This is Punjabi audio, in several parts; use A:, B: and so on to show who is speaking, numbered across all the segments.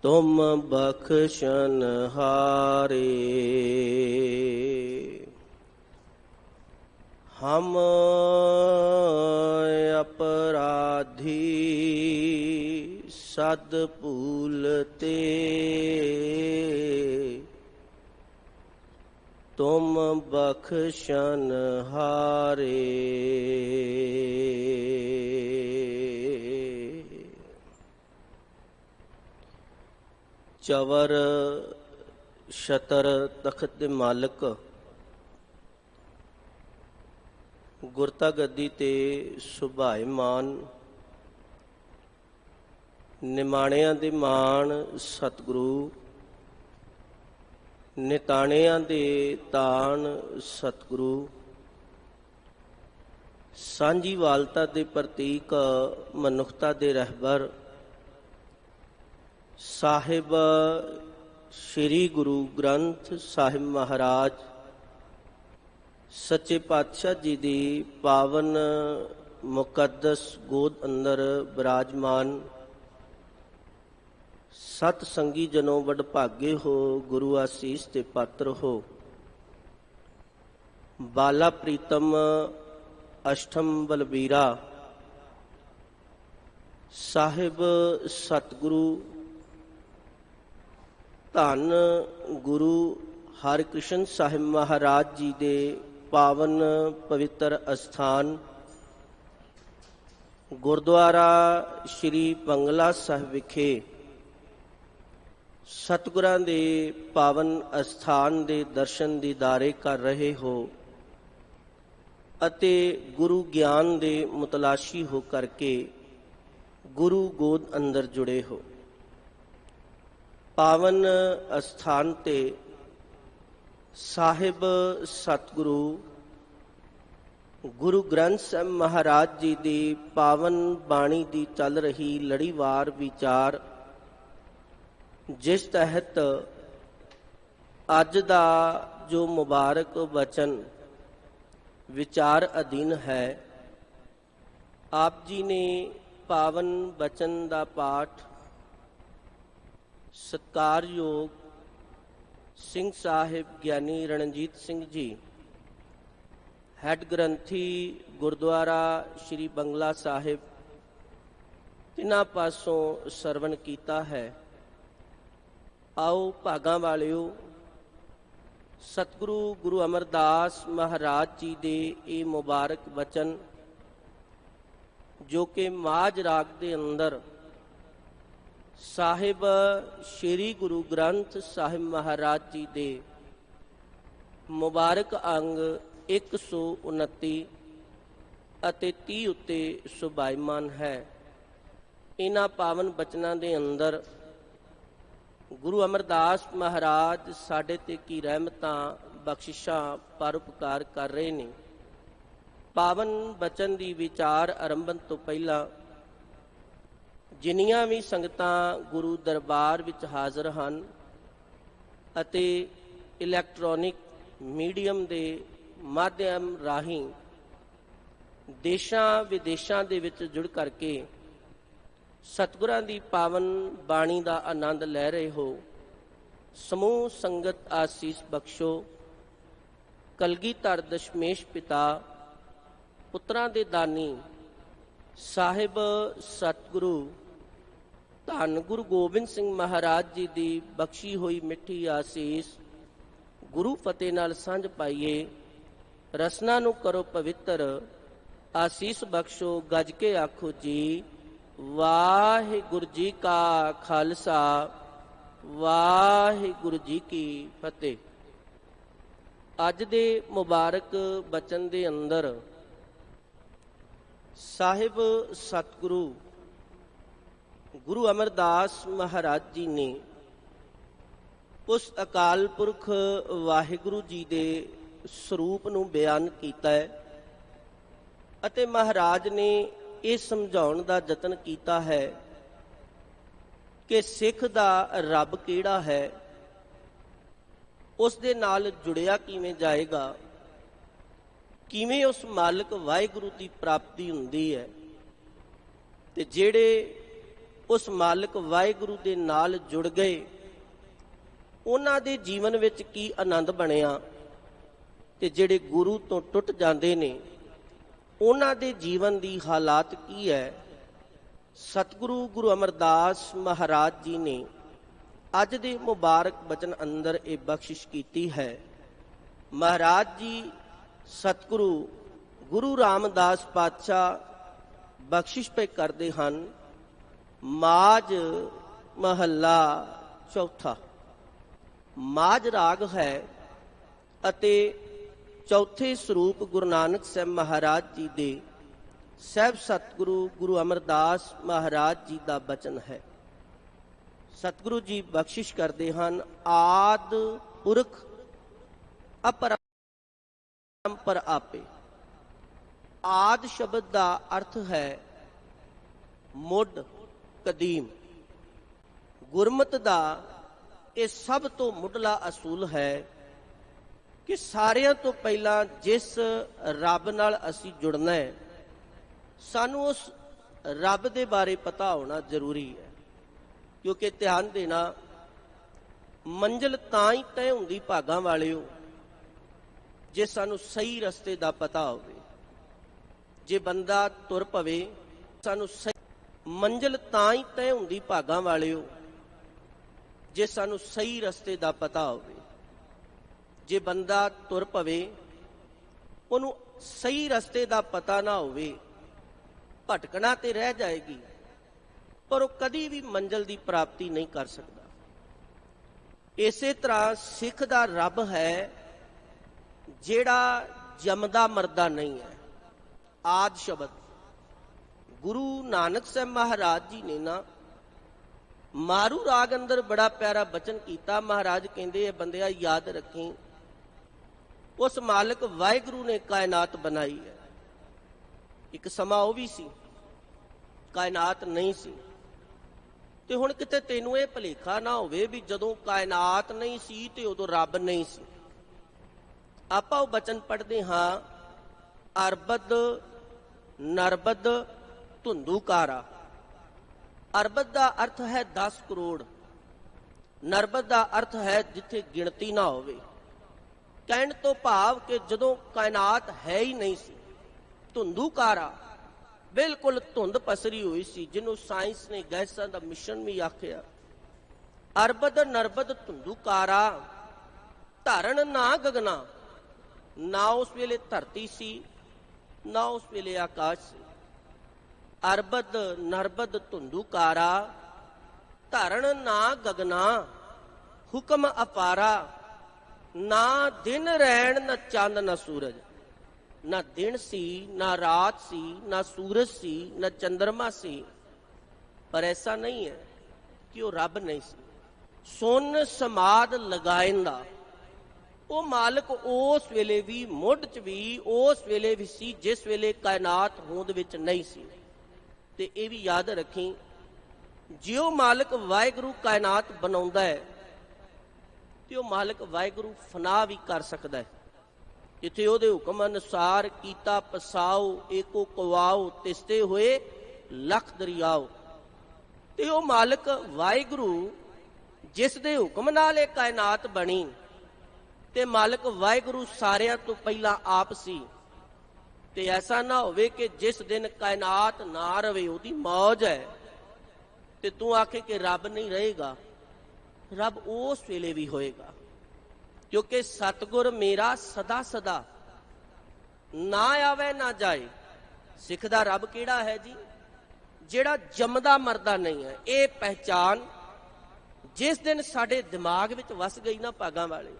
A: तुम बख्शन हारे। हम अपराधी सद भूलते, तुम बख्शन हारे। चवर छतर तख्त दे मालक गुरता गद्दी ते सुभाएमान, निमाणियां दे मान सतगुरु, निताणियां दे तान सतगुरु, सांझी वालता दे प्रतीक मनुखता दे रहबर साहिब श्री गुरु ग्रंथ साहिब महाराज सच्चे पातशाह जी दी पावन मुकद्दस गोद अंदर विराजमान सत संगी जनों वडभागे हो, गुरु आसीस ते पात्र हो। बाला प्रीतम अष्टम बलबीरा साहिब सतगुरु धन गुरु हरकृष्ण साहिब महाराज जी दे पावन पवित्र अस्थान गुरुद्वारा श्री बंगला साहिब विखे सतगुरां दे पावन अस्थान दे दर्शन दीदारे कर रहे हो अते गुरु ज्ञान दे मुतलाशी हो करके गुरु गोद अंदर जुड़े हो। पावन अस्थान ते साहिब सतगुरु गुरु ग्रंथ साहिब महाराज जी दी पावन बाणी दी चल रही लड़ीवार विचार, जिस तहत अज दा जो मुबारक वचन विचार अधीन है, आप जी ने पावन वचन दा पाठ सत्कारयोग सिंह साहिब ज्ञानी रणजीत सिंह जी हैड ग्रंथी गुरुद्वारा श्री बंगला साहिब तिन्हां पासों सरवण कीता है। आओ भागां वालिओ, सतगुरु गुरु अमरदास महाराज जी दे ये मुबारक वचन जो कि माज राग दे अंदर साहिब श्री गुरु ग्रंथ साहिब महाराज जी दे मुबारक अंग 129 ਅਤੇ 30 उत्ते सुभाईमान है। इन्हां पावन बचनां दे अंदर गुरु अमरदास महाराज साडे ते की रहमतां बख्शिशां परोपकार कर रहे ने। पावन बचन दी विचार आरंभन तो पहला जिन्नियां भी संगतां गुरु दरबार विच हाज़र हन अते इलैक्ट्रॉनिक मीडियम दे माध्यम राहीं देशां विदेशां दे विच जुड़ करके सतगुरां दी पावन बाणी दा आनंद लै रहे हो, समूह संगत आसीस बख्शो। कलगीधर दशमेश पिता पुत्रां दे दानी साहिब सतगुरु धन गुरु गोबिंद सिंह महाराज जी दी बख्शी हुई मिठी आसीस गुरु फतेह नाल सांझ पाइए। रसना नू करो पवित्र, आसीस बख्शो गज के आखो जी। वाहिगुरु जी का खालसा, वाहिगुरु जी की फतेह। अज दे मुबारक बचन दे अंदर साहिब सतगुरु गुरु अमरदास महाराज जी ने उस अकाल पुरख वाहिगुरु जी दे स्वरूप नूं बयान कीता है अते महाराज ने ये समझाउण दा जतन कीता है कि सिख दा रब किहड़ा है, उस दे नाल जुड़िया किवें जाएगा, किवें उस मालिक वाहिगुरु की प्राप्ति हुंदी है। ते जेड़े उस मालिक वाहिगुरू दे नाल जुड़ गए, ਉਹਨਾਂ ਦੇ ਜੀਵਨ ਵਿੱਚ ਕੀ ਆਨੰਦ ਬਣਿਆ ਤੇ ਜਿਹੜੇ ਗੁਰੂ ਤੋਂ ਟੁੱਟ ਜਾਂਦੇ ਨੇ ਉਹਨਾਂ ਦੇ ਜੀਵਨ ਦੀ ਹਾਲਾਤ ਕੀ ਹੈ। ਸਤਿਗੁਰੂ ਗੁਰੂ ਅਮਰਦਾਸ ਮਹਾਰਾਜ ਜੀ ਨੇ ਅੱਜ ਦੇ ਮੁਬਾਰਕ ਬਚਨ ਅੰਦਰ ਇਹ ਬਖਸ਼ਿਸ਼ ਕੀਤੀ ਹੈ। ਮਹਾਰਾਜ ਜੀ ਸਤਿਗੁਰੂ ਗੁਰੂ ਰਾਮਦਾਸ ਪਾਤਸ਼ਾਹ ਬਖਸ਼ਿਸ਼ ਪੇ ਕਰਦੇ ਹਨ। ਮਾਝ ਮਹੱਲਾ ਚੌਥਾ। ਮਾਝ ਰਾਗ ਹੈ ਅਤੇ ਚੌਥੇ ਸਰੂਪ ਗੁਰੂ ਨਾਨਕ ਸਾਹਿਬ ਮਹਾਰਾਜ ਜੀ ਦੇ ਸਹਿਬ ਸਤਿਗੁਰੂ ਗੁਰੂ ਅਮਰਦਾਸ ਮਹਾਰਾਜ ਜੀ ਦਾ ਬਚਨ ਹੈ। ਸਤਿਗੁਰੂ ਜੀ ਬਖਸ਼ਿਸ਼ ਕਰਦੇ ਹਨ। ਆਦ ਪੁਰਖ ਅਪਰੰਪਰ ਆਪੇ। ਆਦ ਸ਼ਬਦ ਦਾ ਅਰਥ ਹੈ ਮੁੱਢ, ਕਦੀਮ। ਗੁਰਮਤਿ ਦਾ ਇਹ ਸਭ ਤੋਂ ਮੁੱਢਲਾ ਅਸੂਲ ਹੈ ਕਿ ਸਾਰਿਆਂ ਤੋਂ ਪਹਿਲਾਂ ਜਿਸ ਰੱਬ ਨਾਲ ਅਸੀਂ ਜੁੜਨਾ ਹੈ, ਸਾਨੂੰ ਉਸ ਰੱਬ ਦੇ ਬਾਰੇ ਪਤਾ ਹੋਣਾ ਜ਼ਰੂਰੀ ਹੈ। ਕਿਉਂਕਿ ਧਿਆਨ ਦੇਣਾ, ਮੰਜ਼ਿਲ ਤਾਂ ਹੀ ਤੈਅ ਹੁੰਦੀ ਭਾਗਾਂ ਵਾਲਿਓ ਜੇ ਸਾਨੂੰ ਸਹੀ ਰਸਤੇ ਦਾ ਪਤਾ ਹੋਵੇ। ਜੇ ਬੰਦਾ ਤੁਰ ਪਵੇ, ਸਾਨੂੰ ਮੰਜ਼ਿਲ ਤਾਂ ਹੀ ਤੈਅ ਹੁੰਦੀ ਭਾਗਾਂ ਵਾਲਿਓ ਜੇ ਸਾਨੂੰ ਸਹੀ ਰਸਤੇ ਦਾ ਪਤਾ ਹੋਵੇ। ਜੇ ਬੰਦਾ ਤੁਰ ਪਵੇ, ਉਹਨੂੰ ਸਹੀ ਰਸਤੇ ਦਾ ਪਤਾ ਨਾ ਹੋਵੇ, ਭਟਕਣਾ ਤੇ ਰਹਿ ਜਾਏਗੀ, ਪਰ ਉਹ ਕਦੀ ਵੀ ਮੰਜ਼ਿਲ ਦੀ ਪ੍ਰਾਪਤੀ ਨਹੀਂ ਕਰ ਸਕਦਾ। ਇਸੇ ਤਰ੍ਹਾਂ ਸਿੱਖ ਦਾ ਰੱਬ ਹੈ ਜਿਹੜਾ ਜੰਮਦਾ ਮਰਦਾ ਨਹੀਂ ਹੈ। ਆਦ ਸ਼ਬਦ ਗੁਰੂ ਨਾਨਕ ਸਾਹਿਬ ਮਹਾਰਾਜ ਜੀ ਨੇ ਨਾ ਮਾਰੂ ਰਾਗ ਅੰਦਰ ਬੜਾ ਪਿਆਰਾ ਬਚਨ ਕੀਤਾ। ਮਹਾਰਾਜ ਕਹਿੰਦੇ, ਬੰਦਿਆ ਯਾਦ ਰੱਖੀ, ਉਸ ਮਾਲਕ ਵਾਹਿਗੁਰੂ ਨੇ ਕਾਇਨਾਤ ਬਣਾਈ ਹੈ। ਇੱਕ ਸਮਾਂ ਉਹ ਵੀ ਸੀ ਕਾਇਨਾਤ ਨਹੀਂ ਸੀ। ਤੇ ਹੁਣ ਕਿਤੇ ਤੈਨੂੰ ਇਹ ਭੁਲੇਖਾ ਨਾ ਹੋਵੇ ਵੀ ਜਦੋਂ ਕਾਇਨਾਤ ਨਹੀਂ ਸੀ ਤੇ ਉਦੋਂ ਰੱਬ ਨਹੀਂ ਸੀ। ਆਪਾਂ ਉਹ ਬਚਨ ਪੜ੍ਹਦੇ ਹਾਂ, ਅਰਬਦ ਨਰਬਦ ਧੁੰਦੂਕਾਰਾ। ਅਰਬਦ ਦਾ ਅਰਥ ਹੈ 10 ਕਰੋੜ। ਨਰਬਦ ਦਾ ਅਰਥ ਹੈ ਜਿੱਥੇ ਗਿਣਤੀ ਨਾ ਹੋਵੇ। ਕਹਿਣ ਤੋਂ ਭਾਵ ਕਿ ਜਦੋਂ ਕਾਇਨਾਤ ਹੈ ਹੀ ਨਹੀਂ ਸੀ। ਧੁੰਦੂਕਾਰਾ, ਬਿਲਕੁਲ ਧੁੰਦ ਪਸਰੀ ਹੋਈ ਸੀ, ਜਿਹਨੂੰ ਸਾਇੰਸ ਨੇ ਗੈਸਾਂ ਦਾ ਮਿਸ਼ਨ ਵੀ ਆਖਿਆ। ਅਰਬਦ ਨਰਬਦ ਧੁੰਦੂਕਾਰਾ, ਧਰਨ ਨਾ ਗਗਨਾ। ਨਾ ਉਸ ਵੇਲੇ ਧਰਤੀ ਸੀ, ਨਾ ਉਸ ਵੇਲੇ ਆਕਾਸ਼ ਸੀ। ਅਰਬਦ ਨਰਬਦ ਧੁੰਦੂਕਾਰਾ, ਧਰਨ ਨਾ ਗਗਨਾ। ਹੁਕਮ ਅਪਾਰਾ, ਨਾ ਦਿਨ ਰਹਿਣ ਨਾ ਚੰਦ ਨਾ ਸੂਰਜ। ਨਾ ਦਿਨ ਸੀ, ਨਾ ਰਾਤ ਸੀ, ਨਾ ਸੂਰਜ ਸੀ, ਨਾ ਚੰਦਰਮਾ ਸੀ। ਪਰ ਐਸਾ ਨਹੀਂ ਹੈ ਕਿ ਉਹ ਰੱਬ ਨਹੀਂ ਸੀ। ਸੁਨ ਸਮਾਦ ਲਗਾਇੰਦਾ, ਉਹ ਮਾਲਕ ਉਸ ਵੇਲੇ ਵੀ, ਮੁੱਢ 'ਚ ਵੀ ਉਸ ਵੇਲੇ ਵੀ ਸੀ ਜਿਸ ਵੇਲੇ ਕਾਇਨਾਤ ਹੋਂਦ ਵਿੱਚ ਨਹੀਂ ਸੀ। ਤੇ ਇਹ ਵੀ ਯਾਦ ਰੱਖੀ, ਜਿਉ ਮਾਲਕ ਵਾਹਿਗੁਰੂ ਕਾਇਨਾਤ ਬਣਾਉਂਦਾ ਹੈ ਤੇ ਉਹ ਮਾਲਕ ਵਾਹਿਗੁਰੂ ਫਨਾ ਵੀ ਕਰ ਸਕਦਾ ਹੈ। ਜਿੱਥੇ ਉਹਦੇ ਹੁਕਮ ਅਨੁਸਾਰ ਕੀਤਾ ਪਸਾਓ, ਏਕੋ ਕਵਾਓ, ਤਿਸਤੇ ਹੋਏ ਲੱਖ ਦਰਿਆਓ। ਤੇ ਉਹ ਮਾਲਕ ਵਾਹਿਗੁਰੂ ਜਿਸ ਦੇ ਹੁਕਮ ਨਾਲ ਇਹ ਕਾਇਨਾਤ ਬਣੀ, ਤੇ ਮਾਲਕ ਵਾਹਿਗੁਰੂ ਸਾਰਿਆਂ ਤੋਂ ਪਹਿਲਾਂ ਆਪ ਸੀ। ਤੇ ਐਸਾ ਨਾ ਹੋਵੇ ਕਿ ਜਿਸ ਦਿਨ ਕਾਇਨਾਤ ਨਾ ਰਵੇ, ਉਹਦੀ ਮੌਜ ਹੈ, ਤੇ ਤੂੰ ਆਖੇ ਕਿ ਰੱਬ ਨਹੀਂ ਰਹੇਗਾ। ਰੱਬ ਉਸ ਵੇਲੇ ਵੀ ਹੋਏਗਾ, ਕਿਉਂਕਿ ਸਤਿਗੁਰ ਮੇਰਾ ਸਦਾ ਸਦਾ, ਨਾ ਆਵੇ ਨਾ ਜਾਏ। ਸਿੱਖ ਦਾ ਰੱਬ ਕਿਹੜਾ ਹੈ ਜੀ? ਜਿਹੜਾ ਜੰਮਦਾ ਮਰਦਾ ਨਹੀਂ ਹੈ। ਇਹ ਪਹਿਚਾਨ ਜਿਸ ਦਿਨ ਸਾਡੇ ਦਿਮਾਗ ਵਿੱਚ ਵਸ ਗਈ ਨਾ ਭਾਗਾਂ ਵਾਲੇ,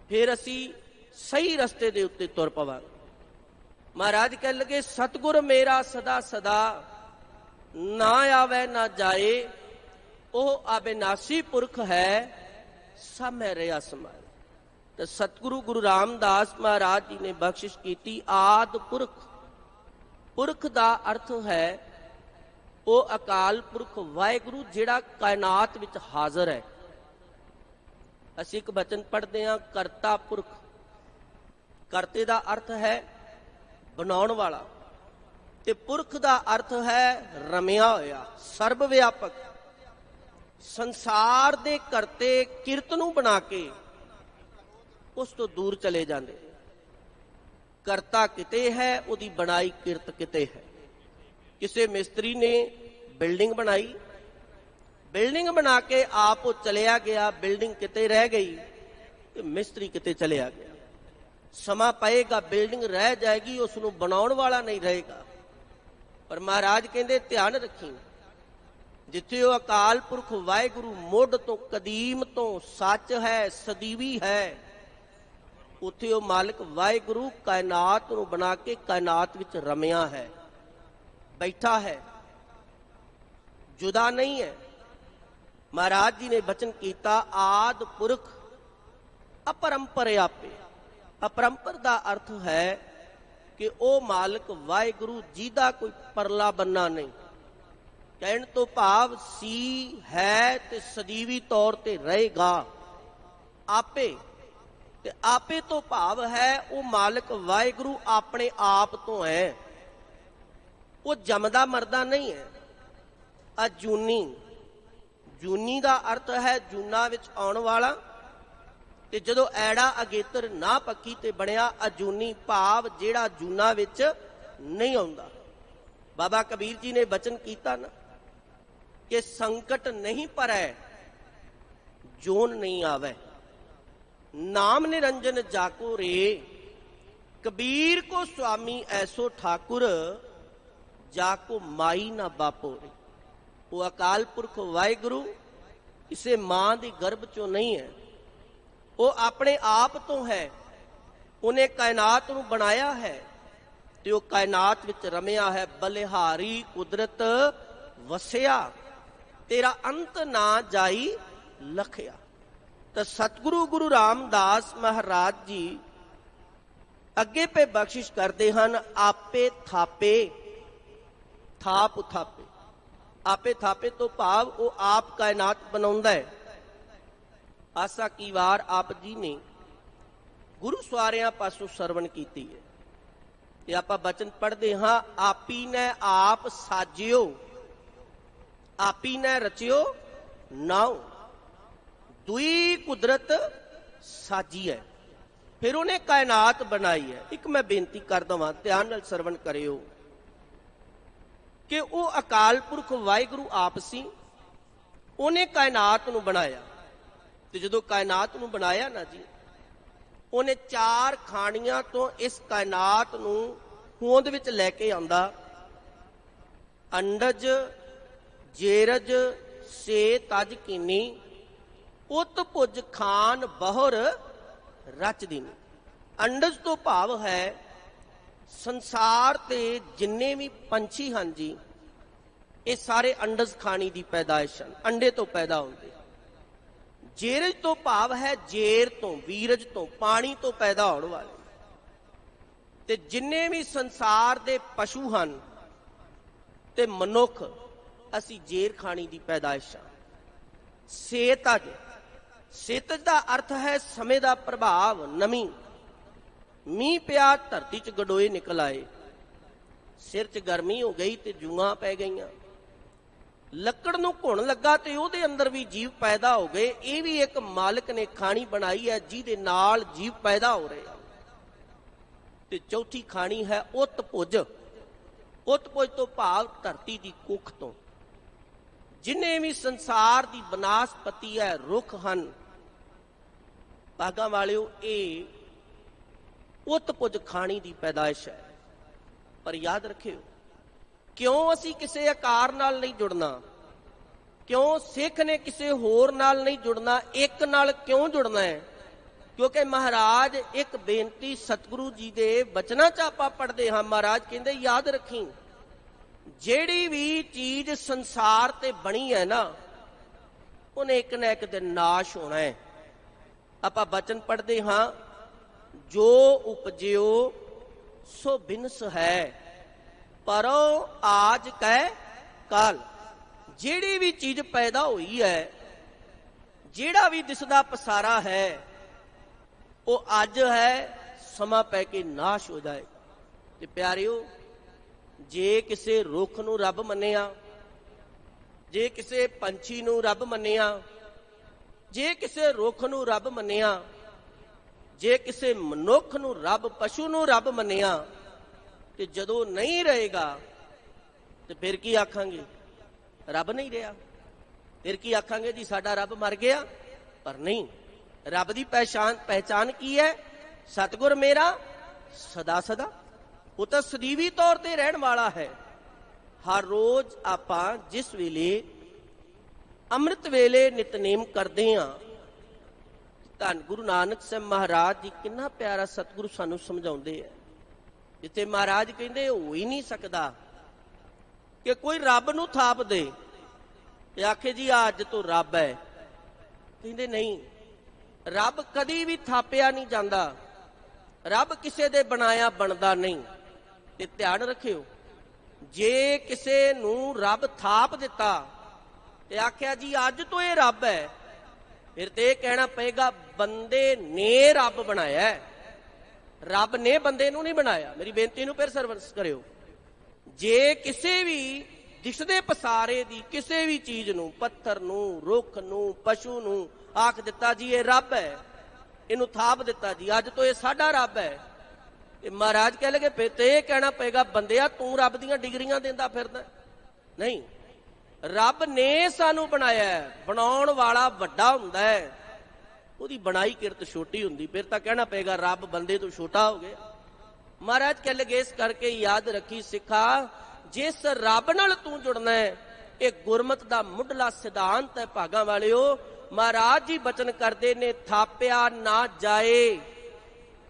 A: ਫਿਰ ਅਸੀਂ ਸਹੀ ਰਸਤੇ ਦੇ ਉੱਤੇ ਤੁਰ ਪਵਾਂਗੇ। ਮਹਾਰਾਜ ਕਹਿਣ ਲੱਗੇ, ਸਤਿਗੁਰ ਮੇਰਾ ਸਦਾ ਸਦਾ, ਨਾ ਆਵੇ ਨਾ ਜਾਏ। ਉਹ ਅਬਿਨਾਸੀ ਪੁਰਖ ਹੈ, ਸਭ ਮੈਂ ਰਿਹਾ ਸਮਾਏ। ਤੇ ਸਤਿਗੁਰੂ ਗੁਰੂ ਰਾਮਦਾਸ ਮਹਾਰਾਜ ਜੀ ਨੇ ਬਖਸ਼ਿਸ਼ ਕੀਤੀ, ਆਦ ਪੁਰਖ। ਪੁਰਖ ਦਾ ਅਰਥ ਹੈ ਉਹ ਅਕਾਲ ਪੁਰਖ ਵਾਹਿਗੁਰੂ ਜਿਹੜਾ ਕਾਇਨਾਤ ਵਿੱਚ ਹਾਜ਼ਰ ਹੈ। ਅਸੀਂ ਇੱਕ ਬਚਨ ਪੜ੍ਹਦੇ ਹਾਂ, ਕਰਤਾ ਪੁਰਖ। ਕਰਤੇ ਦਾ ਅਰਥ ਹੈ ਬਣਾਉਣ ਵਾਲਾ। ਤੇ ਪੁਰਖ ਦਾ ਅਰਥ ਹੈ ਰਮਿਆ ਹੋਇਆ, ਸਰਬ ਵਿਆਪਕ। ਸੰਸਾਰ ਦੇ ਕਰਤੇ ਕਿਰਤ ਨੂੰ ਬਣਾ ਕੇ ਉਸ ਤੋਂ ਦੂਰ ਚਲੇ ਜਾਂਦੇ। ਕਰਤਾ ਕਿਤੇ ਹੈ, ਉਹਦੀ ਬਣਾਈ ਕਿਰਤ ਕਿਤੇ ਹੈ। ਕਿਸੇ ਮਿਸਤਰੀ ਨੇ ਬਿਲਡਿੰਗ ਬਣਾਈ, ਬਿਲਡਿੰਗ ਬਣਾ ਕੇ ਆਪ ਉਹ ਚਲਿਆ ਗਿਆ, ਬਿਲਡਿੰਗ ਕਿਤੇ ਰਹਿ ਗਈ ਤੇ ਮਿਸਤਰੀ ਕਿਤੇ ਚਲਿਆ ਗਿਆ। ਸਮਾਂ ਪਏਗਾ, ਬਿਲਡਿੰਗ ਰਹਿ ਜਾਏਗੀ, ਉਸ ਨੂੰ ਬਣਾਉਣ ਵਾਲਾ ਨਹੀਂ ਰਹੇਗਾ। ਪਰ ਮਹਾਰਾਜ ਕਹਿੰਦੇ ਧਿਆਨ ਰੱਖੀ, ਜਿੱਥੇ ਉਹ ਅਕਾਲ ਪੁਰਖ ਵਾਹਿਗੁਰੂ ਮੁੱਢ ਤੋਂ ਕਦੀਮ ਤੋਂ ਸੱਚ ਹੈ, ਸਦੀਵੀ ਹੈ, ਉੱਥੇ ਉਹ ਮਾਲਕ ਵਾਹਿਗੁਰੂ ਕਾਇਨਾਤ ਨੂੰ ਬਣਾ ਕੇ ਕਾਇਨਾਤ ਵਿੱਚ ਰਮਿਆ ਹੈ, ਬੈਠਾ ਹੈ, ਜੁਦਾ ਨਹੀਂ ਹੈ। ਮਹਾਰਾਜ ਜੀ ਨੇ ਬਚਨ ਕੀਤਾ, ਆਦ ਪੁਰਖ ਅਪਰੰਪਰ ਆਪੇ। ਅਪਰੰਪਰ ਦਾ ਅਰਥ ਹੈ ਕਿ ਉਹ ਮਾਲਕ ਵਾਹਿਗੁਰੂ ਜਿਹਦਾ ਕੋਈ ਪਰਲਾ ਬੰਨਾ ਨਹੀਂ। ਕਹਿਣ ਤੋਂ ਭਾਵ ਸੀ, ਹੈ ਤੇ ਸਦੀਵੀ ਤੌਰ ਤੇ ਰਹੇਗਾ। ਆਪੇ, ਤੇ ਆਪੇ ਤੋਂ ਭਾਵ ਹੈ ਉਹ ਮਾਲਕ ਵਾਹਿਗੁਰੂ ਆਪਣੇ ਆਪ ਤੋਂ ਹੈ। ਉਹ ਜੰਮਦਾ ਮਰਦਾ ਨਹੀਂ ਹੈ। ਅਜੂਨੀ, ਜੂਨੀ ਦਾ ਅਰਥ ਹੈ ਜੂਨਾ ਵਿੱਚ ਆਉਣ ਵਾਲਾ, ਤੇ ਜਦੋਂ ਐੜਾ ਅਗੇਤਰ ਨਾ ਪੱਕੀ ਤੇ ਬਣਿਆ ਅਜੂਨੀ, ਭਾਵ ਜਿਹੜਾ ਜੂਨਾ ਵਿੱਚ ਨਹੀਂ ਆਉਂਦਾ। ਬਾਬਾ ਕਬੀਰ ਜੀ ਨੇ ਬਚਨ ਕੀਤਾ ਨਾ ਕਿ ਸੰਕਟ ਨਹੀਂ ਪਰੈ ਜੋਨ ਨਹੀਂ ਆਵੇ, ਨਾਮ ਨਿਰੰਜਨ ਜਾਕੋ ਰੇ, ਕਬੀਰ ਕੋ ਸੁਆਮੀ ਐਸੋ ਠਾकुर, ਜਾਕੋ ਮਾਈ ਨਾ ਬਾਪੋ ਰੇ। ਉਹ ਅਕਾਲ ਪੁਰਖ ਵਾਹਿਗੁਰੂ ਕਿਸੇ ਮਾਂ ਦੀ ਗਰਭ ਚੋਂ ਨਹੀਂ ਹੈ, ਉਹ ਆਪਣੇ ਆਪ ਤੋਂ ਹੈ। ਉਹਨੇ ਕਾਇਨਾਤ ਨੂੰ ਬਣਾਇਆ ਹੈ ਤੇ ਉਹ ਕਾਇਨਾਤ ਵਿੱਚ ਰਮਿਆ ਹੈ। ਬਲਿਹਾਰੀ ਕੁਦਰਤ ਵਸਿਆ, ਤੇਰਾ ਅੰਤ ਨਾ ਜਾਈ ਲਖਿਆ। ਤਾਂ ਸਤਿਗੁਰੂ ਗੁਰੂ ਰਾਮਦਾਸ ਮਹਾਰਾਜ ਜੀ ਅੱਗੇ ਪੇ ਬਖਸ਼ਿਸ਼ ਕਰਦੇ ਹਨ, ਆਪੇ ਥਾਪੇ, ਥਾਪ ਉਥਾਪੇ। ਆਪੇ ਥਾਪੇ ਤੋਂ ਭਾਵ ਉਹ ਆਪ ਕਾਇਨਾਤ ਬਣਾਉਂਦਾ ਹੈ। ਆਸਾ ਕੀ ਵਾਰ ਆਪ ਜੀ ਨੇ ਗੁਰੂ ਸਵਾਰਿਆਂ ਪਾਸੋਂ ਸਰਵਣ ਕੀਤੀ ਹੈ ਤੇ ਆਪਾਂ ਬਚਨ ਪੜ੍ਹਦੇ ਹਾਂ, ਆਪੀ ਨੇ ਆਪ ਸਾਜਿਓ, ਆਪੀ ਨੇ ਰਚਿਓ ਨਾਉ, ਦੁਈ ਕੁਦਰਤ ਸਾਜੀ ਹੈ। ਫਿਰ ਉਹਨੇ ਕਾਇਨਾਤ ਬਣਾਈ ਹੈ। ਇੱਕ ਮੈਂ ਬੇਨਤੀ ਕਰ ਦਵਾਂ, ਧਿਆਨ ਨਾਲ ਸਰਵਣ ਕਰਿਓ ਕਿ ਉਹ ਅਕਾਲ ਪੁਰਖ ਵਾਹਿਗੁਰੂ ਆਪ ਸੀ, ਉਹਨੇ ਕਾਇਨਾਤ ਨੂੰ ਬਣਾਇਆ। ਤੇ ਜਦੋਂ ਕਾਇਨਾਤ ਨੂੰ ਬਣਾਇਆ ਨਾ ਜੀ, ਉਹਨੇ ਚਾਰ ਖਾਣੀਆਂ ਤੋਂ ਇਸ ਕਾਇਨਾਤ ਨੂੰ ਹੋਂਦ ਵਿੱਚ ਲੈ ਕੇ ਆਉਂਦਾ। ਅੰਡਜ, ਜੇਰਜ, ਸੇ ਤਜ ਕੀਨੀ, ਉਤ ਭੁਜ ਖਾਨ ਬਹੁਰ ਰਚ ਦੀਨੀ। ਅੰਡਜ ਤੋਂ ਭਾਵ ਹੈ ਸੰਸਾਰ ਤੇ ਜਿੰਨੇ ਵੀ ਪੰਛੀ ਹਨ ਜੀ, ਇਹ ਸਾਰੇ ਅੰਡਜ ਖਾਣੀ ਦੀ ਪੈਦਾਇਸ਼ ਹਨ, ਅੰਡੇ ਤੋਂ ਪੈਦਾ ਹੁੰਦੇ। ਜੇਰਜ ਤੋਂ ਭਾਵ ਹੈ ਜੇਰ ਤੋਂ, ਵੀਰਜ ਤੋਂ, ਪਾਣੀ ਤੋਂ ਪੈਦਾ ਹੋਣ ਵਾਲੇ। ਤੇ ਜਿੰਨੇ ਵੀ ਸੰਸਾਰ ਦੇ ਪਸ਼ੂ ਹਨ ਤੇ ਮਨੁੱਖ, ਅਸੀਂ ਜੇਰ ਖਾਣੀ ਦੀ ਪੈਦਾਇਸ਼ ਹਾਂ। ਸੇਤਜ, ਸੇਤਜ ਦਾ ਅਰਥ ਹੈ ਸਮੇਂ ਦਾ ਪ੍ਰਭਾਵ, ਨਮੀ। ਮੀਂਹ ਪਿਆ, ਧਰਤੀ 'ਚ ਗਡੋਏ ਨਿਕਲ ਆਏ, ਸਿਰ 'ਚ ਗਰਮੀ ਹੋ ਗਈ ਤੇ ਜੂਆਂ ਪੈ ਗਈਆਂ। ਲੱਕੜ ਨੂੰ ਘੁਣ ਲੱਗਾ ਤੇ ਉਹਦੇ ਅੰਦਰ ਵੀ ਜੀਵ ਪੈਦਾ ਹੋ ਗਏ। ਇਹ ਵੀ ਇੱਕ ਮਾਲਕ ਨੇ ਖਾਣੀ ਬਣਾਈ ਹੈ ਜਿਹਦੇ ਨਾਲ ਜੀਵ ਪੈਦਾ ਹੋ ਰਹੇ ਆ। ਤੇ ਚੌਥੀ ਖਾਣੀ ਹੈ ਉਤ ਭੁਜ। ਉਤ ਭੁਜ ਤੋਂ ਭਾਵ ਧਰਤੀ ਦੀ ਕੁੱਖ ਤੋਂ। ਜਿੰਨੇ ਵੀ ਸੰਸਾਰ ਦੀ ਬਨਾਸਪਤੀ ਹੈ, ਰੁੱਖ ਹਨ, ਭਾਗਾਂ ਵਾਲਿਓ, ਇਹ ਉਤ ਭੁਜ ਖਾਣੀ ਦੀ ਪੈਦਾਇਸ਼ ਹੈ। ਪਰ ਯਾਦ ਰੱਖਿਓ, ਕਿਉਂ ਅਸੀਂ ਕਿਸੇ ਆਕਾਰ ਨਾਲ ਨਹੀਂ ਜੁੜਨਾ? ਕਿਉਂ ਸਿੱਖ ਨੇ ਕਿਸੇ ਹੋਰ ਨਾਲ ਨਹੀਂ ਜੁੜਨਾ? ਇੱਕ ਨਾਲ ਕਿਉਂ ਜੁੜਨਾ ਹੈ? ਕਿਉਂਕਿ ਮਹਾਰਾਜ ਇੱਕ ਬੇਨਤੀ ਸਤਿਗੁਰੂ ਜੀ ਦੇ ਬਚਨਾਂ 'ਚ ਆਪਾਂ ਪੜ੍ਹਦੇ ਹਾਂ। ਮਹਾਰਾਜ ਕਹਿੰਦੇ ਯਾਦ ਰੱਖੀ, ਜਿਹੜੀ ਵੀ ਚੀਜ਼ ਸੰਸਾਰ ਤੇ ਬਣੀ ਹੈ ਨਾ, ਉਹਨੇ ਇੱਕ ਨਾ ਇੱਕ ਦਿਨ ਨਾਸ਼ ਹੋਣਾ ਹੈ। ਆਪਾਂ ਬਚਨ ਪੜ੍ਹਦੇ ਹਾਂ, ਜੋ ਉਪਜਿਓ ਸੋ ਬਿਨਸ ਹੈ, ਪਰੋ ਆਜ ਕਹਿ ਕਾਲ। ਜਿਹੜੀ ਵੀ ਚੀਜ਼ ਪੈਦਾ ਹੋਈ ਹੈ, ਜਿਹੜਾ ਵੀ ਦਿਸਦਾ ਪਸਾਰਾ ਹੈ, ਉਹ ਅੱਜ ਹੈ, ਸਮਾਂ ਪੈ ਕੇ ਨਾਸ਼ ਹੋ ਜਾਏਗਾ। ਤੇ ਪਿਆਰਿਓ, ਜੇ ਕਿਸੇ ਰੁੱਖ ਨੂੰ ਰੱਬ ਮੰਨਿਆ, ਜੇ ਕਿਸੇ ਪੰਛੀ ਨੂੰ ਰੱਬ ਮੰਨਿਆ, ਜੇ ਕਿਸੇ ਰੁੱਖ ਨੂੰ ਰੱਬ ਮੰਨਿਆ, ਜੇ ਕਿਸੇ ਮਨੁੱਖ ਨੂੰ ਰੱਬ, ਪਸ਼ੂ ਨੂੰ ਰੱਬ ਮੰਨਿਆ, ਤੇ ਜਦੋਂ ਨਹੀਂ ਰਹੇਗਾ ਤੇ ਫਿਰ ਕੀ ਆਖਾਂਗੇ? ਰੱਬ ਨਹੀਂ ਰਿਹਾ। ਫਿਰ ਕੀ ਆਖਾਂਗੇ? ਜੀ ਸਾਡਾ ਰੱਬ ਮਰ ਗਿਆ। ਪਰ ਨਹੀਂ, ਰੱਬ ਦੀ ਪਹਿਚਾਨ ਕੀ ਹੈ? ਸਤਿਗੁਰ ਮੇਰਾ ਸਦਾ ਸਦਾ। ਉਹ ਤਾਂ ਸਦੀਵੀ ਤੌਰ ਤੇ ਰਹਿਣ ਵਾਲਾ ਹੈ। ਹਰ ਰੋਜ਼ ਆਪਾਂ ਜਿਸ ਵੇਲੇ ਅੰਮ੍ਰਿਤ ਵੇਲੇ ਨਿਤਨੇਮ ਕਰਦੇ ਹਾਂ, ਧੰਨ ਗੁਰੂ ਨਾਨਕ ਸਾਹਿਬ ਮਹਾਰਾਜ ਜੀ ਕਿੰਨਾ ਪਿਆਰਾ ਸਤਿਗੁਰੂ ਸਾਨੂੰ ਸਮਝਾਉਂਦੇ ਹੈ। ਜਿੱਥੇ ਮਹਾਰਾਜ ਕਹਿੰਦੇ ਹੋ ਹੀ ਨਹੀਂ ਸਕਦਾ ਕਿ ਕੋਈ ਰੱਬ ਨੂੰ ਥਾਪ ਦੇ ਤੇ ਆਖੇ ਜੀ ਅੱਜ ਤੋਂ ਰੱਬ ਹੈ। ਕਹਿੰਦੇ ਨਹੀਂ, ਰੱਬ ਕਦੀ ਵੀ ਥਾਪਿਆ ਨਹੀਂ ਜਾਂਦਾ। ਰੱਬ ਕਿਸੇ ਦੇ ਬਣਾਇਆ ਬਣਦਾ ਨਹੀਂ। ਤੇ ਧਿਆਨ ਰੱਖਿਓ, ਜੇ ਕਿਸੇ ਨੂੰ ਰੱਬ ਥਾਪ ਦਿੱਤਾ ਤੇ ਆਖਿਆ ਜੀ ਅੱਜ ਤੋਂ ਇਹ ਰੱਬ ਹੈ, ਫਿਰ ਤੇ ਇਹ ਕਹਿਣਾ ਪਏਗਾ ਬੰਦੇ ਨੇ ਰੱਬ ਬਣਾਇਆ। ਰੱਬ ਨੇ ਬੰਦੇ ਨੂੰ ਨਹੀਂ ਬਣਾਇਆ। ਮੇਰੀ ਬੇਨਤੀ ਨੂੰ ਫਿਰ ਸਰਵਿਸ ਕਰਿਓ। ਜੇ ਕਿਸੇ ਵੀ ਦਿਸਦੇ ਪਸਾਰੇ ਦੀ ਕਿਸੇ ਵੀ ਚੀਜ਼ ਨੂੰ, ਪੱਥਰ ਨੂੰ, ਰੁੱਖ ਨੂੰ, ਪਸ਼ੂ ਨੂੰ ਆਖ ਦਿੱਤਾ ਜੀ ਇਹ ਰੱਬ ਹੈ, ਇਹਨੂੰ ਥਾਪ ਦਿੱਤਾ ਜੀ ਅੱਜ ਤੋਂ ਇਹ ਸਾਡਾ ਰੱਬ ਹੈ, ਤੇ ਮਹਾਰਾਜ ਕਹਿ ਲਗੇ ਫਿਰ ਤੇ ਇਹ ਕਹਿਣਾ ਪਏਗਾ ਬੰਦਿਆ ਤੂੰ ਰੱਬ ਦੀਆਂ ਡਿਗਰੀਆਂ ਦਿੰਦਾ ਫਿਰਦਾ। ਨਹੀਂ, ਰੱਬ ਨੇ ਸਾਨੂੰ ਬਣਾਇਆ। ਬਣਾਉਣ ਵਾਲਾ ਵੱਡਾ ਹੁੰਦਾ ਹੈ, ਉਹਦੀ ਬਣਾਈ ਕਿਰਤ ਛੋਟੀ ਹੁੰਦੀ। ਫਿਰ ਤਾਂ ਕਹਿਣਾ ਪਏਗਾ ਰੱਬ ਬੰਦੇ ਤੋਂ ਛੋਟਾ ਹੋ ਗਿਆ। ਮਹਾਰਾਜ ਕਹਿ ਲਗੇ ਇਸ ਕਰਕੇ ਯਾਦ ਰੱਖੀ ਸਿੱਖਾ, ਜਿਸ ਰੱਬ ਨਾਲ ਤੂੰ ਜੁੜਨਾ ਹੈ, ਇਹ ਗੁਰਮਤ ਦਾ ਮੁੱਢਲਾ ਸਿਧਾਂਤ ਹੈ। ਭਾਗਾਂ ਵਾਲਿਓ, ਮਹਾਰਾਜ ਜੀ ਬਚਨ ਕਰਦੇ ਨੇ, ਥਾਪਿਆ ਨਾ ਜਾਏ,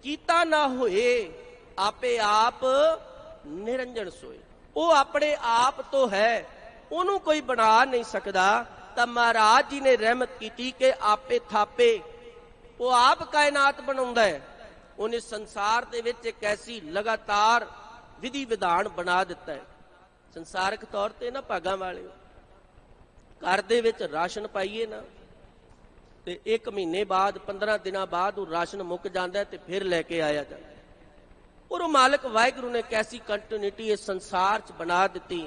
A: ਕੀਤਾ ਨਾ ਹੋਏ, ਆਪੇ ਆਪ ਨਿਰੰਜਨ ਸੋਏ। ਉਹ ਆਪਣੇ ਆਪ ਤੋਂ ਹੈ, ਉਹਨੂੰ ਕੋਈ ਬਣਾ ਨਹੀਂ ਸਕਦਾ। ਤਾਂ ਮਹਾਰਾਜ ਜੀ ਨੇ ਰਹਿਮਤ ਕੀਤੀ ਕਿ ਆਪੇ ਥਾਪੇ, ਉਹ ਆਪ ਕਾਇਨਾਤ ਬਣਾਉਂਦਾ ਹੈ। ਉਹਨੇ ਸੰਸਾਰ ਦੇ ਵਿੱਚ ਇੱਕ ਐਸੀ ਲਗਾਤਾਰ ਵਿਧੀ ਵਿਧਾਨ ਬਣਾ ਦਿੱਤਾ ਹੈ। ਸੰਸਾਰਕ ਤੌਰ ਤੇ ਨਾ ਭਾਗਾਂ ਵਾਲਿਓ, ਘਰ ਦੇ ਵਿੱਚ ਰਾਸ਼ਨ ਪਾਈਏ ਨਾ ਤੇ 1 ਮਹੀਨੇ ਬਾਅਦ 15 ਦਿਨਾਂ ਬਾਅਦ ਉਹ ਰਾਸ਼ਨ ਮੁੱਕ ਜਾਂਦਾ ਤੇ ਫਿਰ ਲੈ ਕੇ ਆਇਆ ਜਾਂਦਾ। ਔਰ ਉਹ ਮਾਲਕ ਵਾਹਿਗੁਰੂ ਨੇ ਕੈਸੀ ਕੰਟੀਨਿਊਟੀ ਇਸ ਸੰਸਾਰ 'ਚ ਬਣਾ ਦਿੱਤੀ।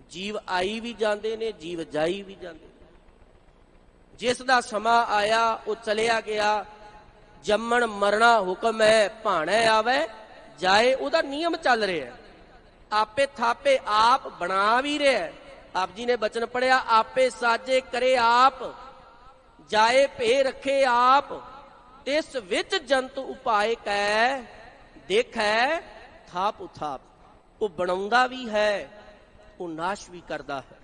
A: ਜੀਵ ਆਈ ਵੀ ਜਾਂਦੇ ਨੇ, ਜੀਵ ਜਾਈ ਵੀ ਜਾਂਦੇ ਨੇ। ਜਿਸ ਦਾ ਸਮਾਂ ਆਇਆ ਉਹ ਚਲਿਆ ਗਿਆ। ਜੰਮਣ ਮਰਨਾ ਹੁਕਮ ਹੈ, ਭਾਣੇ ਆਵੇ ਜਾਏ, ਉਹਦਾ ਨਿਯਮ ਚੱਲ ਰਿਹਾ। ਆਪੇ ਥਾਪੇ ਆਪ ਬਣਾ ਵੀ ਰਿਹਾ। ਆਪ ਜੀ ਨੇ ਬਚਨ ਪੜਿਆ, ਆਪੇ ਸਾਜੇ ਕਰੇ ਆਪ, ਜਾਏ ਭੇ ਰੱਖੇ ਆਪ, ਤਿਸ ਵਿੱਚ ਜੰਤ ਉਪਾਏ ਕੈ, ਦੇਖੈ ਥਾਪ ਉਥਾਪ। ਉਹ ਬਣਾਉਂਦਾ ਵੀ ਹੈ, ਉਹ ਨਾਸ਼ ਵੀ ਕਰਦਾ ਹੈ।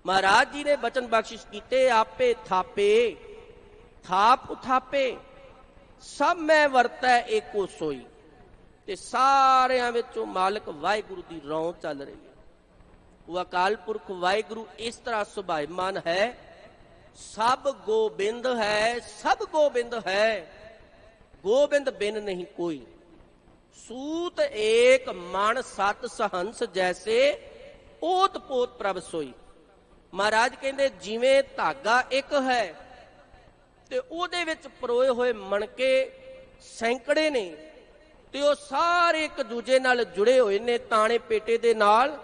A: ਮਹਾਰਾਜ ਜੀ ਨੇ ਬਚਨ ਬਖਸ਼ਿਸ਼ ਕੀਤੇ, ਆਪੇ ਥਾਪੇ ਥਾਪ ਉਥਾਪੇ, ਸਭ ਮੈਂ ਵਰਤੈ ਏਕੋ ਸੋਈ। ਤੇ ਸਾਰਿਆਂ ਵਿੱਚੋਂ ਮਾਲਕ ਵਾਹਿਗੁਰੂ ਦੀ ਰੌਂ ਚੱਲ ਰਹੀ ਹੈ। ਉਹ ਅਕਾਲ ਪੁਰਖ ਵਾਹਿਗੁਰੂ ਇਸ ਤਰ੍ਹਾਂ ਸੁਭਾਇਮਾਨ ਹੈ। ਸਭ ਗੋਬਿੰਦ ਹੈ, ਸਭ ਗੋਬਿੰਦ ਹੈ, ਗੋਬਿੰਦ ਬਿਨ ਨਹੀਂ ਕੋਈ। ਸੂਤ ਏਕ ਮਨ ਸਤ ਸਹੰਸ ਜੈਸੇ, ਓਤ ਪੋਤ ਪ੍ਰਭ ਸੋਈ। ਮਹਾਰਾਜ ਕਹਿੰਦੇ ਜਿਵੇਂ ਧਾਗਾ ਇੱਕ ਹੈ ਤੇ ਉਹਦੇ ਵਿੱਚ ਪਰੋਏ ਹੋਏ ਮਣਕੇ ਸੈਂਕੜੇ ਨੇ, ਤੇ ਉਹ ਸਾਰੇ ਇੱਕ ਦੂਜੇ ਨਾਲ ਜੁੜੇ ਹੋਏ ਨੇ ਤਾਣੇ ਪੇਟੇ ਦੇ ਨਾਲ।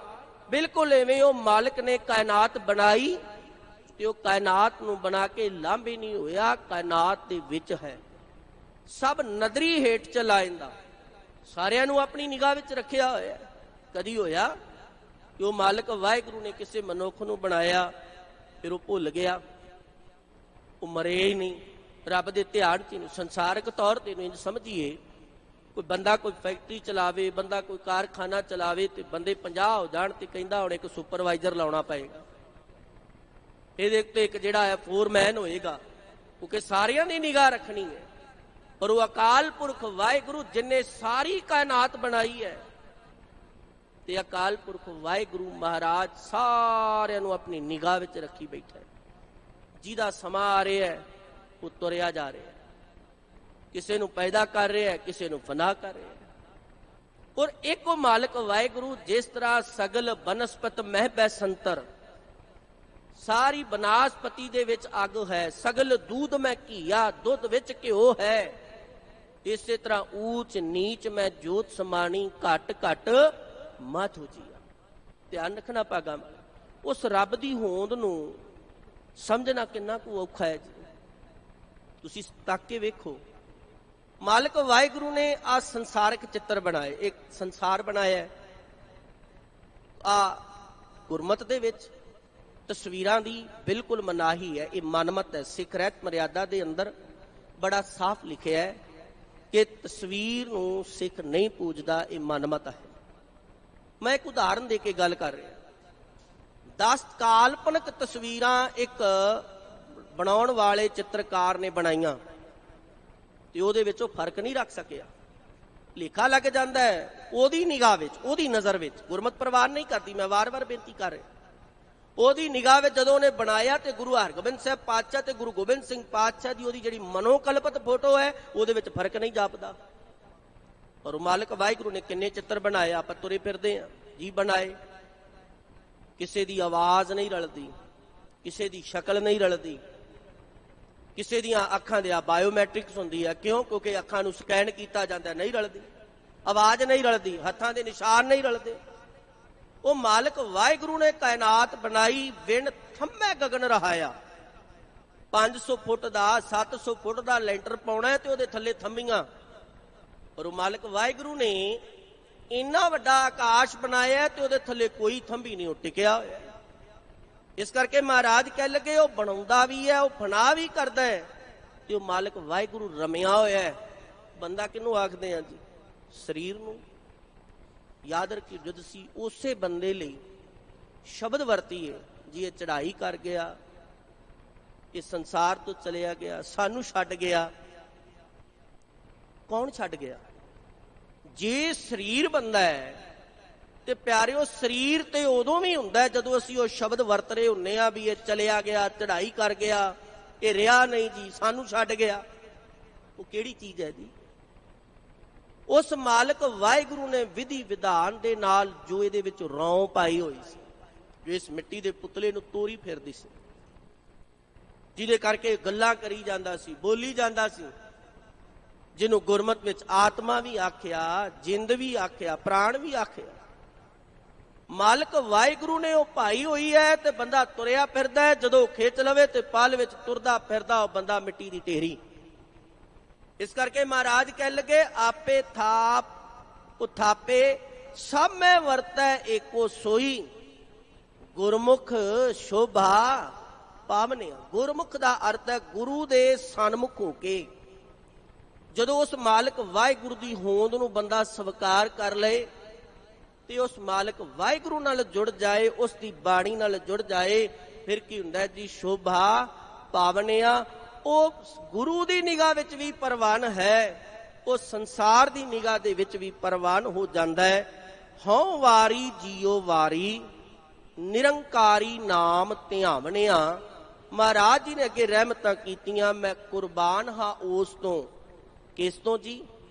A: ਬਿਲਕੁਲ ਐਵੇਂ ਉਹ ਮਾਲਕ ਨੇ ਕਾਇਨਾਤ ਬਣਾਈ ਤੇ ਉਹ ਕਾਇਨਾਤ ਨੂੰ ਬਣਾ ਕੇ ਲਾਂਭੇ ਨਹੀਂ ਹੋਇਆ, ਕਾਇਨਾਤ ਦੇ ਵਿੱਚ ਹੈ। ਸਭ ਨਦਰੀ ਹੇਠ ਚਲਾ ਜਾਂਦਾ, ਸਾਰਿਆਂ ਨੂੰ ਆਪਣੀ ਨਿਗਾਹ ਵਿੱਚ ਰੱਖਿਆ ਹੋਇਆ। ਕਦੀ ਹੋਇਆ ਕਿ ਉਹ ਮਾਲਕ ਵਾਹਿਗੁਰੂ ਨੇ ਕਿਸੇ ਮਨੁੱਖ ਨੂੰ ਬਣਾਇਆ ਫਿਰ ਉਹ ਭੁੱਲ ਗਿਆ, ਉਹ ਮਰੇ ਹੀ ਨਹੀਂ, ਰੱਬ ਦੇ ਧਿਆਨ 'ਚ ਨਹੀਂ। ਸੰਸਾਰਕ ਤੌਰ ਤੇ ਨੂੰ ਸਮਝੀਏ, ਕੋਈ ਬੰਦਾ ਕੋਈ ਫੈਕਟਰੀ ਚਲਾਵੇ, ਬੰਦਾ ਕੋਈ ਕਾਰਖਾਨਾ ਚਲਾਵੇ ਤੇ ਬੰਦੇ 50 ਹੋ ਜਾਣ ਤੇ ਕਹਿੰਦਾ ਹੁਣ ਇੱਕ ਸੁਪਰਵਾਈਜ਼ਰ ਲਾਉਣਾ ਪਏਗਾ, ਇਹਦੇ ਉੱਤੇ ਇੱਕ ਜਿਹੜਾ ਹੈ ਫੋਰਮੈਨ ਹੋਏਗਾ, ਕਿਉਂਕਿ ਸਾਰਿਆਂ ਦੀ ਨਿਗਾਹ ਰੱਖਣੀ ਹੈ। ਪਰ ਉਹ ਅਕਾਲ ਪੁਰਖ ਵਾਹਿਗੁਰੂ ਜਿਨੇ ਸਾਰੀ ਕਾਇਨਾਤ ਬਣਾਈ ਹੈ, ਤੇ ਅਕਾਲ ਪੁਰਖ ਵਾਹਿਗੁਰੂ ਮਹਾਰਾਜ ਸਾਰਿਆਂ ਨੂੰ ਆਪਣੀ ਨਿਗਾਹ ਵਿੱਚ ਰੱਖੀ ਬੈਠਾ ਹੈ। ਜਿਹਦਾ ਸਮਾਂ ਆ ਰਿਹਾ ਹੈ ਉਹ ਤੁਰਿਆ ਜਾ ਰਿਹਾ ਹੈ, ਕਿਸੇ ਨੂੰ ਪੈਦਾ ਕਰ ਰਿਹਾ ਹੈ, ਕਿਸੇ ਨੂੰ ਫਨਾ ਕਰ ਰਿਹਾ ਹੈ। ਔਰ ਇੱਕ ਉਹ ਮਾਲਕ ਵਾਹਿਗੁਰੂ ਜਿਸ ਤਰ੍ਹਾਂ ਸਗਲ ਬਨਸਪਤ ਮਹਿ ਬੈ ਸੰਤਰ, ਸਾਰੀ ਬਨਾਸਪਤੀ ਦੇ ਵਿੱਚ ਅੱਗ ਹੈ, ਸਗਲ ਦੂਧ ਮੈਂ ਘੀਆ, ਦੁੱਧ ਵਿੱਚ ਘਿਓ ਹੈ। ਇਸੇ ਤਰ੍ਹਾਂ ਊਚ ਨੀਚ ਮੈਂ ਜੋਤ ਸਮਾਣੀ, ਘਟ ਘਟ ਮਾਧੋ ਜੀਆ। ਧਿਆਨ ਰੱਖਣਾ ਭਾਗਾਂ ਵਾਲੇ, ਉਸ ਰੱਬ ਦੀ ਹੋਂਦ ਨੂੰ ਸਮਝਣਾ ਕਿੰਨਾ ਕੁ ਔਖਾ ਹੈ ਜੀ। ਤੁਸੀਂ ਤੱਕ ਕੇ ਵੇਖੋ, ਮਾਲਕ ਵਾਹਿਗੁਰੂ ਨੇ ਆ ਸੰਸਾਰਿਕ ਚਿੱਤਰ ਬਣਾਏ, ਇੱਕ ਸੰਸਾਰ ਬਣਾਇਆ ਆ ਗੁਰਮਤ ਦੇ ਵਿੱਚ ਤਸਵੀਰਾਂ ਦੀ ਬਿਲਕੁਲ ਮਨਾਹੀ ਹੈ, ਇਹ ਮਨਮਤ ਹੈ। ਸਿੱਖ ਰਹਿਤ ਮਰਿਆਦਾ ਦੇ ਅੰਦਰ ਬੜਾ ਸਾਫ਼ ਲਿਖਿਆ ਹੈ ਕਿ ਤਸਵੀਰ ਨੂੰ ਸਿੱਖ ਨਹੀਂ ਪੂਜਦਾ, ਇਹ ਮਨਮਤ ਹੈ। ਮੈਂ ਇੱਕ ਉਦਾਹਰਨ ਦੇ ਕੇ ਗੱਲ ਕਰ ਰਿਹਾ। 10 ਕਾਲਪਨਿਕ ਤਸਵੀਰਾਂ ਇੱਕ ਬਣਾਉਣ ਵਾਲੇ ਚਿੱਤਰਕਾਰ ਨੇ ਬਣਾਈਆਂ ਤੇ ਉਹਦੇ ਵਿੱਚ ਉਹ ਫਰਕ ਨਹੀਂ ਰੱਖ ਸਕਿਆ, ਲੇਖਾ ਲੱਗ ਜਾਂਦਾ ਹੈ ਉਹਦੀ ਨਿਗਾਹ ਵਿੱਚ, ਉਹਦੀ ਨਜ਼ਰ ਵਿੱਚ। ਗੁਰਮਤ ਪ੍ਰਵਾਨ ਨਹੀਂ ਕਰਦੀ, ਮੈਂ ਵਾਰ-ਵਾਰ ਬੇਨਤੀ ਕਰ ਰਿਹਾ। ਉਹਦੀ ਨਿਗਾਹ ਵਿੱਚ ਜਦੋਂ ਉਹਨੇ ਬਣਾਇਆ ਤੇ ਗੁਰੂ ਹਰਗੋਬਿੰਦ ਸਾਹਿਬ ਪਾਤਸ਼ਾਹ ਤੇ ਗੁਰੂ ਗੋਬਿੰਦ ਸਿੰਘ ਪਾਤਸ਼ਾਹ ਦੀ ਉਹਦੀ ਜਿਹੜੀ ਮਨੋਕਲਪਤ ਫੋਟੋ ਹੈ ਉਹਦੇ ਵਿੱਚ ਫਰਕ ਨਹੀਂ ਜਾਪਦਾ। ਪਰ ਮਾਲਕ ਵਾਹਿਗੁਰੂ ਨੇ ਕਿੰਨੇ ਚਿੱਤਰ ਬਣਾਏ, ਆਪਾਂ ਤੁਰੇ ਫਿਰਦੇ ਆ ਜੀ ਬਣਾਏ। ਕਿਸੇ ਦੀ ਆਵਾਜ਼ ਨਹੀਂ ਰਲਦੀ, ਕਿਸੇ ਦੀ ਸ਼ਕਲ ਨਹੀਂ ਰਲਦੀ, ਕਿਸੇ ਦੀਆਂ ਅੱਖਾਂ ਦੇ ਬਾਇਓਮੈਟ੍ਰਿਕਸ ਹੁੰਦੀ ਹੈ। ਕਿਉਂ? ਕਿਉਂਕਿ ਅੱਖਾਂ ਨੂੰ ਸਕੈਨ ਕੀਤਾ ਜਾਂਦਾ, ਨਹੀਂ ਰਲਦੀ। ਆਵਾਜ਼ ਨਹੀਂ ਰਲਦੀ, ਹੱਥਾਂ ਦੇ ਨਿਸ਼ਾਨ ਨਹੀਂ ਰਲਦੇ। ਉਹ ਮਾਲਕ ਵਾਹਿਗੁਰੂ ਨੇ ਕਾਇਨਾਤ ਬਣਾਈ, ਵਿਣ ਥੰਮੇ ਗਗਨ ਰਹਾਇਆ। 500 ਫੁੱਟ ਦਾ 700 ਫੁੱਟ ਦਾ ਲੈਂਟਰ ਪਾਉਣਾ ਤੇ ਉਹਦੇ ਥੱਲੇ ਥੰਮੀਆਂ। ਪਰ ਉਹ ਮਾਲਕ ਵਾਹਿਗੁਰੂ ਨੇ ਇੰਨਾ ਵੱਡਾ ਆਕਾਸ਼ ਬਣਾਇਆ ਤੇ ਉਹਦੇ ਥੱਲੇ ਕੋਈ ਥੰਬੀ ਨਹੀਂ, ਉਹ ਟਿਕਿਆ ਹੋਇਆ। ਇਸ ਕਰਕੇ ਮਹਾਰਾਜ ਕਹਿ ਲੱਗੇ ਉਹ ਬਣਾਉਂਦਾ ਵੀ ਹੈ, ਉਹ ਫਨਾ ਵੀ ਕਰਦਾ ਹੈ ਤੇ ਉਹ ਮਾਲਕ ਵਾਹਿਗੁਰੂ ਰਮਿਆ ਹੋਇਆ ਹੈ। ਬੰਦਾ ਕਿਹਨੂੰ ਆਖਦੇ ਆ ਜੀ? ਸਰੀਰ ਨੂੰ। ਯਾਦ ਰੱਖੀ, ਜਦ ਅਸੀਂ ਉਸੇ ਬੰਦੇ ਲਈ ਸ਼ਬਦ ਵਰਤੀਏ ਜੀ, ਇਹ ਚੜ੍ਹਾਈ ਕਰ ਗਿਆ, ਇਹ ਸੰਸਾਰ ਤੋਂ ਚਲਿਆ ਗਿਆ, ਸਾਨੂੰ ਛੱਡ ਗਿਆ। ਕੌਣ ਛੱਡ ਗਿਆ? ਜੇ ਸਰੀਰ ਬੰਦਾ ਹੈ ਤੇ ਪਿਆਰਿਓ, ਸਰੀਰ ਤੇ ਉਦੋਂ ਵੀ ਹੁੰਦਾ ਜਦੋਂ ਅਸੀਂ ਉਹ ਸ਼ਬਦ ਵਰਤ ਰਹੇ ਹੁੰਨੇ ਆ ਵੀ ਇਹ ਚਲਿਆ ਗਿਆ, ਚੜ੍ਹਾਈ ਕਰ ਗਿਆ, ਇਹ ਰਿਹਾ ਨਹੀਂ ਜੀ, ਸਾਨੂੰ ਛੱਡ ਗਿਆ। ਉਹ ਕਿਹੜੀ ਚੀਜ਼ ਹੈ ਜੀ? ਉਸ ਮਾਲਕ ਵਾਹਿਗੁਰੂ ਨੇ ਵਿਧੀ ਵਿਧਾਨ ਦੇ ਨਾਲ ਜੋ ਇਹਦੇ ਵਿੱਚ ਰੌਂ ਪਾਈ ਹੋਈ ਸੀ, ਜੋ ਇਸ ਮਿੱਟੀ ਦੇ ਪੁਤਲੇ ਨੂੰ ਤੋਰੀ ਫਿਰਦੀ ਸੀ, ਜਿਹਦੇ ਕਰਕੇ ਗੱਲਾਂ ਕਰੀ ਜਾਂਦਾ ਸੀ, ਬੋਲੀ ਜਾਂਦਾ ਸੀ, ਜਿਹਨੂੰ ਗੁਰਮਤ ਵਿੱਚ ਆਤਮਾ ਵੀ ਆਖਿਆ, ਜਿੰਦ ਵੀ ਆਖਿਆ, ਪ੍ਰਾਣ ਵੀ ਆਖਿਆ। ਮਾਲਕ ਵਾਹਿਗੁਰੂ ਨੇ ਉਹ ਪਾਈ ਹੋਈ ਹੈ ਤੇ ਬੰਦਾ ਤੁਰਿਆ ਫਿਰਦਾ ਹੈ। ਜਦੋਂ ਖਿੱਚ ਲਵੇ ਤੇ ਪਲ ਵਿੱਚ ਤੁਰਦਾ ਫਿਰਦਾ ਉਹ ਬੰਦਾ ਮਿੱਟੀ ਦੀ ਢੇਰੀ। ਇਸ ਕਰਕੇ ਮਹਾਰਾਜ ਕਹਿ ਲਗੇ ਆਪੇ ਥਾਪ ਉਥਾਪੇ ਸਭ ਮੈਂ ਵਰਤੈ ਏਕੋ ਸੋਈ, ਗੁਰਮੁਖ ਸ਼ੋਭਾ ਪਾਵਨਿਆ। ਗੁਰਮੁਖ ਦਾ ਅਰਥ ਹੈ ਗੁਰੂ ਦੇ ਸਨਮੁਖ ਹੋ ਕੇ। ਜਦੋਂ ਉਸ ਮਾਲਕ ਵਾਹਿਗੁਰੂ ਦੀ ਹੋਂਦ ਨੂੰ ਬੰਦਾ ਸਵੀਕਾਰ ਕਰ ਲਏ ਤੇ ਉਸ ਮਾਲਕ ਵਾਹਿਗੁਰੂ ਨਾਲ ਜੁੜ ਜਾਏ, ਉਸ ਦੀ ਬਾਣੀ ਨਾਲ ਜੁੜ ਜਾਏ, ਫਿਰ ਕੀ ਹੁੰਦਾ ਜੀ? ਸ਼ੋਭਾ ਪਾਵਨਿਆ। ਉਹ ਗੁਰੂ ਦੀ ਨਿਗਾਹ ਵਿੱਚ ਵੀ ਪ੍ਰਵਾਨ ਹੈ, ਉਹ ਸੰਸਾਰ ਦੀ ਨਿਗਾਹ ਦੇ ਵਿੱਚ ਵੀ ਪ੍ਰਵਾਨ ਹੋ ਜਾਂਦਾ ਹੈ। ਹਉ ਵਾਰੀ ਜੀਓ ਵਾਰੀ, ਨਿਰੰਕਾਰੀ ਨਾਮ ਧਿਆਵਣਿਆ। ਮਹਾਰਾਜ ਜੀ ਨੇ ਅੱਗੇ ਰਹਿਮਤਾਂ ਕੀਤੀਆਂ, ਮੈਂ ਕੁਰਬਾਨ ਹਾਂ ਉਸ ਤੋਂ। ਕਿਸ ਤੋਂ ਜੀ?